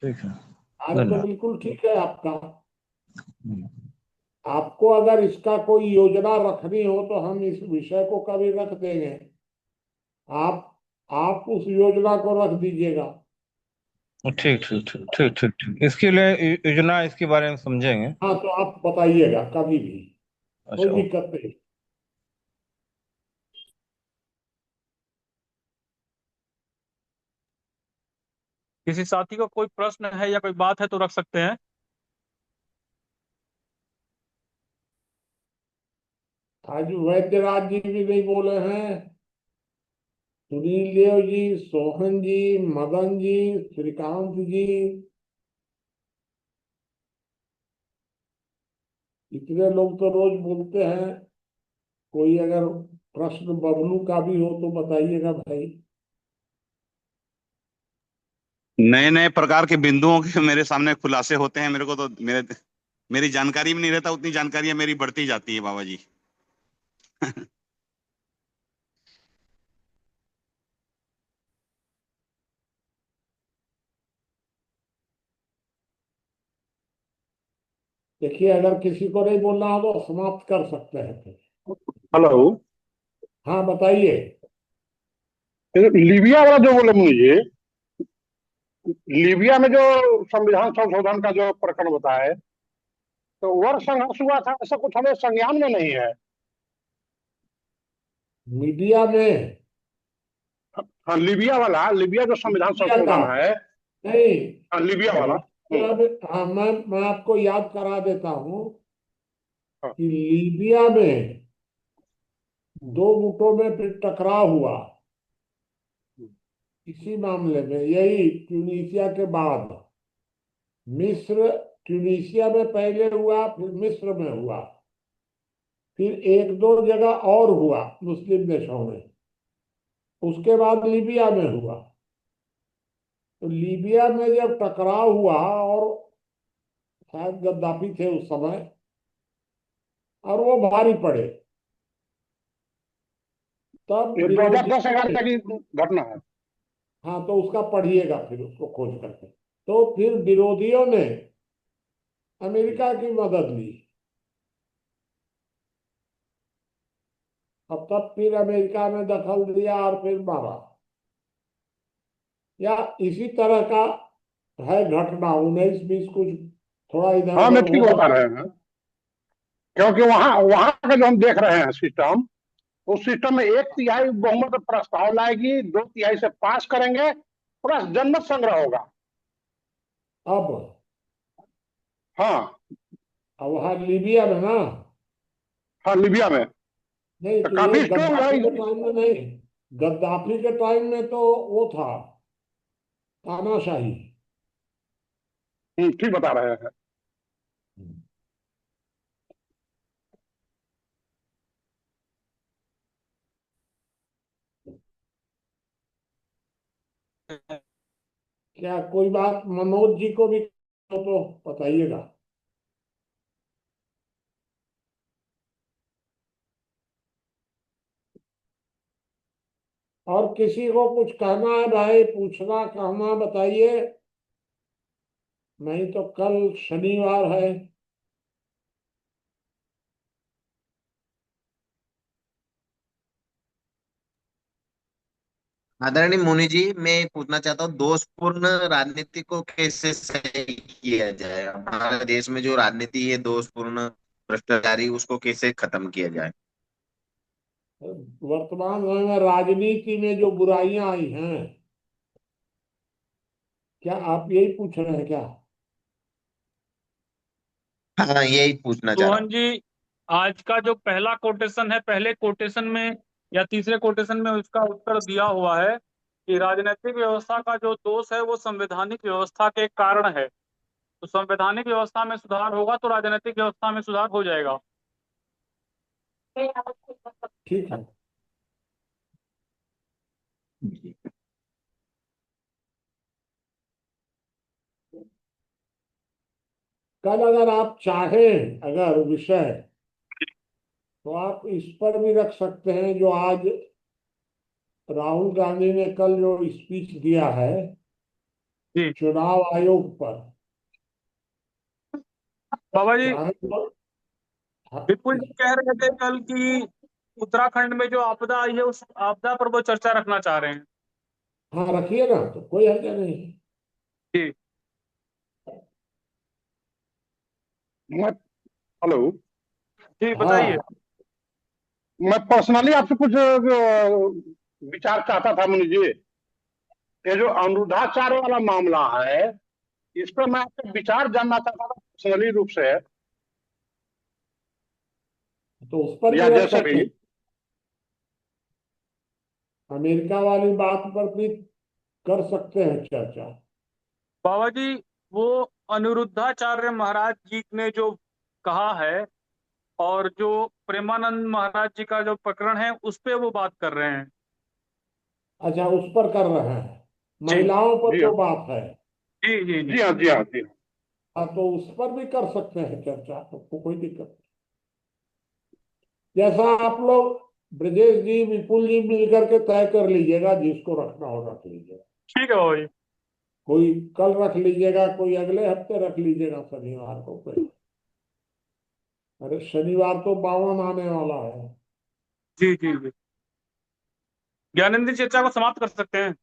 ठीक है, कार्य तो धन्यवाद। बिल्कुल ठीक है आपका। आपको अगर इसका कोई योजना रखनी हो तो हम इस विषय को कभी रख देंगे। आप आप उस योजना को रख दीजिएगा। ठीक ठीक ठीक ठीक ठीक ठीक, इसके लिए योजना, इसके बारे में समझेंगे। हाँ, तो आप बताइएगा कभी भी, कोई अच्छा, ओके। दिक्कत नहीं। किसी साथी का कोई प्रश्न है या कोई बात है तो रख सकते हैं। आज वैद्यराज जी भी नहीं बोले हैं, सुनील देव जी, सोहन जी, मदन जी, श्रीकांत जी, इतने लोग तो रोज बोलते हैं। कोई अगर प्रश्न बबलू का भी हो तो बताइएगा भाई। नए नए प्रकार के बिंदुओं के मेरे सामने खुलासे होते हैं। मेरे को तो मेरी जानकारी भी नहीं रहता, उतनी जानकारियां मेरी बढ़ती जाती है बाबा जी। देखिए, अगर किसी को नहीं बोलना हो तो समाप्त कर सकते हैं फिर। हेलो। हाँ, बताइए। लीबिया वाला जो बोले मुझे, लीबिया में जो संविधान संशोधन का जो प्रकरण बताया, तो वर्ष संघर्ष हुआ था, ऐसा कुछ हमें संज्ञान में नहीं है। मीडिया में? हाँ, लीबिया जो संविधान मीडिया का? संशोधन है। नहीं। हाँ, लीबिया वाला। हाँ, मैं आपको याद करा देता हूँ हाँ, कि लीबिया में दो गुटों में फिर टकराव हुआ इसी मामले में, यही ट्यूनीशिया के बाद। मिस्र, ट्यूनीशिया में पहले हुआ, फिर मिस्र में हुआ, फिर एक दो जगह और हुआ मुस्लिम देशों में, उसके बाद लीबिया में हुआ। तो लीबिया में जब टकराव हुआ, और शायद गद्दाफी थे उस समय, और वो भारी पड़े, तब ये विरोधियों 2010-11 ने, का की घटना है। हाँ तो उसका पढ़िएगा फिर, उसको खोज करके। तो फिर विरोधियों ने अमेरिका की मदद ली, और तब फिर अमेरिका ने दखल दिया और फिर मारा। या इसी तरह का है घटना, 19-20 कुछ थोड़ा इधर हाँ, मैं उधर ठीक हुआ। बता रहे हैं, क्योंकि वहाँ वहाँ का जो हम देख रहे हैं सिस्टम, उस सिस्टम में 1/3 बहुमत प्रस्ताव लाएगी, 2/3 से पास करेंगे, प्लस जनमत संग्रह होगा। अब हाँ अब वहाँ लीबिया में ना। हाँ, लीबिया में नहीं तो तो ये काफी स्ट्रोंग है। गद्दाफी के टाइम में नहीं, गद्दाफी के टाइम में तो वो था तानाशाही। ठीक बता रहे हैं। क्या कोई बात मनोज जी को भी तो बताइएगा। और किसी को कुछ कहना है भाई, पूछना कहना बताइए, नहीं तो कल शनिवार है। आदरणीय मुनि जी, मैं पूछना चाहता हूँ दोषपूर्ण राजनीति को कैसे सही किया जाए। हमारे देश में जो राजनीति है दोषपूर्ण भ्रष्टाचारी, उसको कैसे खत्म किया जाए। वर्तमान समय में राजनीति में जो बुराइयां आई हैं, क्या आप यही पूछ रहे हैं क्या? हाँ, यही पूछना चाह रहा रोहन हूँ। जी, आज का जो पहला कोटेशन है, पहले कोटेशन में या तीसरे कोटेशन में उसका उत्तर दिया हुआ है कि राजनीतिक व्यवस्था का जो दोष है वो संवैधानिक व्यवस्था के कारण है। तो संवैधानिक व्यवस्था में सुधार होगा तो राजनीतिक व्यवस्था में सुधार हो जाएगा। ठीक है। कल अगर आप चाहें, अगर विषय, तो आप इस पर भी रख सकते हैं जो आज राहुल गांधी ने कल जो स्पीच दिया है जी चुनाव आयोग पर। बाबा जी, चाहे तो हाँ, विपुल जी कह रहे थे कल कि उत्तराखंड में जो आपदा आई है उस आपदा पर वो चर्चा रखना चाह रहे हैं। हाँ रखिए ना, तो कोई हर्ज नहीं है। जी मैं हेलो। जी बताइए। हाँ मैं पर्सनली आपसे कुछ विचार चाहता था मुनि जी। ये जो अनुरुद्धाचार्य वाला मामला है, इस पर मैं आपके विचार जानना चाहता था पर्सनली रूप से। तो उस पर या भी रख जैसे सकते भी। हैं, अमेरिका वाली बात पर भी कर सकते हैं चर्चा। बाबा जी, वो अनिरुद्धाचार्य महाराज जी ने जो कहा है और जो प्रेमानंद महाराज जी का जो प्रकरण है उस पे वो बात कर रहे हैं। अच्छा, उस पर कर रहे हैं, जी महिलाओं पर जी जो हाँ, बात है। जी जी जी। जी हाँ, जी हाँ, जी हाँ। हाँ, तो उस पर भी कर सकते हैं चर्चा, तो कोई दिक्कत नहीं। जैसा आप लोग ब्रजेश जी विपुल जी मिलकर के तय कर लीजिएगा, जिसको रखना हो रख लीजिएगा। ठीक है बाबा जी। कोई कल रख लीजिएगा, कोई अगले हफ्ते रख लीजिएगा, शनिवार को कोई। अरे शनिवार तो 52 आने वाला है। जी जी जी। ज्ञानेंद्र चर्चा को समाप्त कर सकते हैं।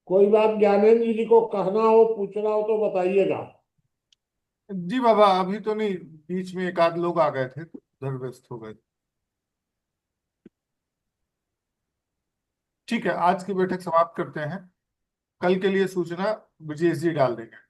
कोई बात ज्ञानेंद्र जी को कहना हो, पूछना हो तो बताइएगा। जी बाबा, अभी तो नहीं, बीच में एक आध लोग आ गए थे तो उधर व्यस्त हो गए। ठीक है, आज की बैठक समाप्त करते हैं। कल के लिए सूचना ब्रजेश जी डाल देंगे।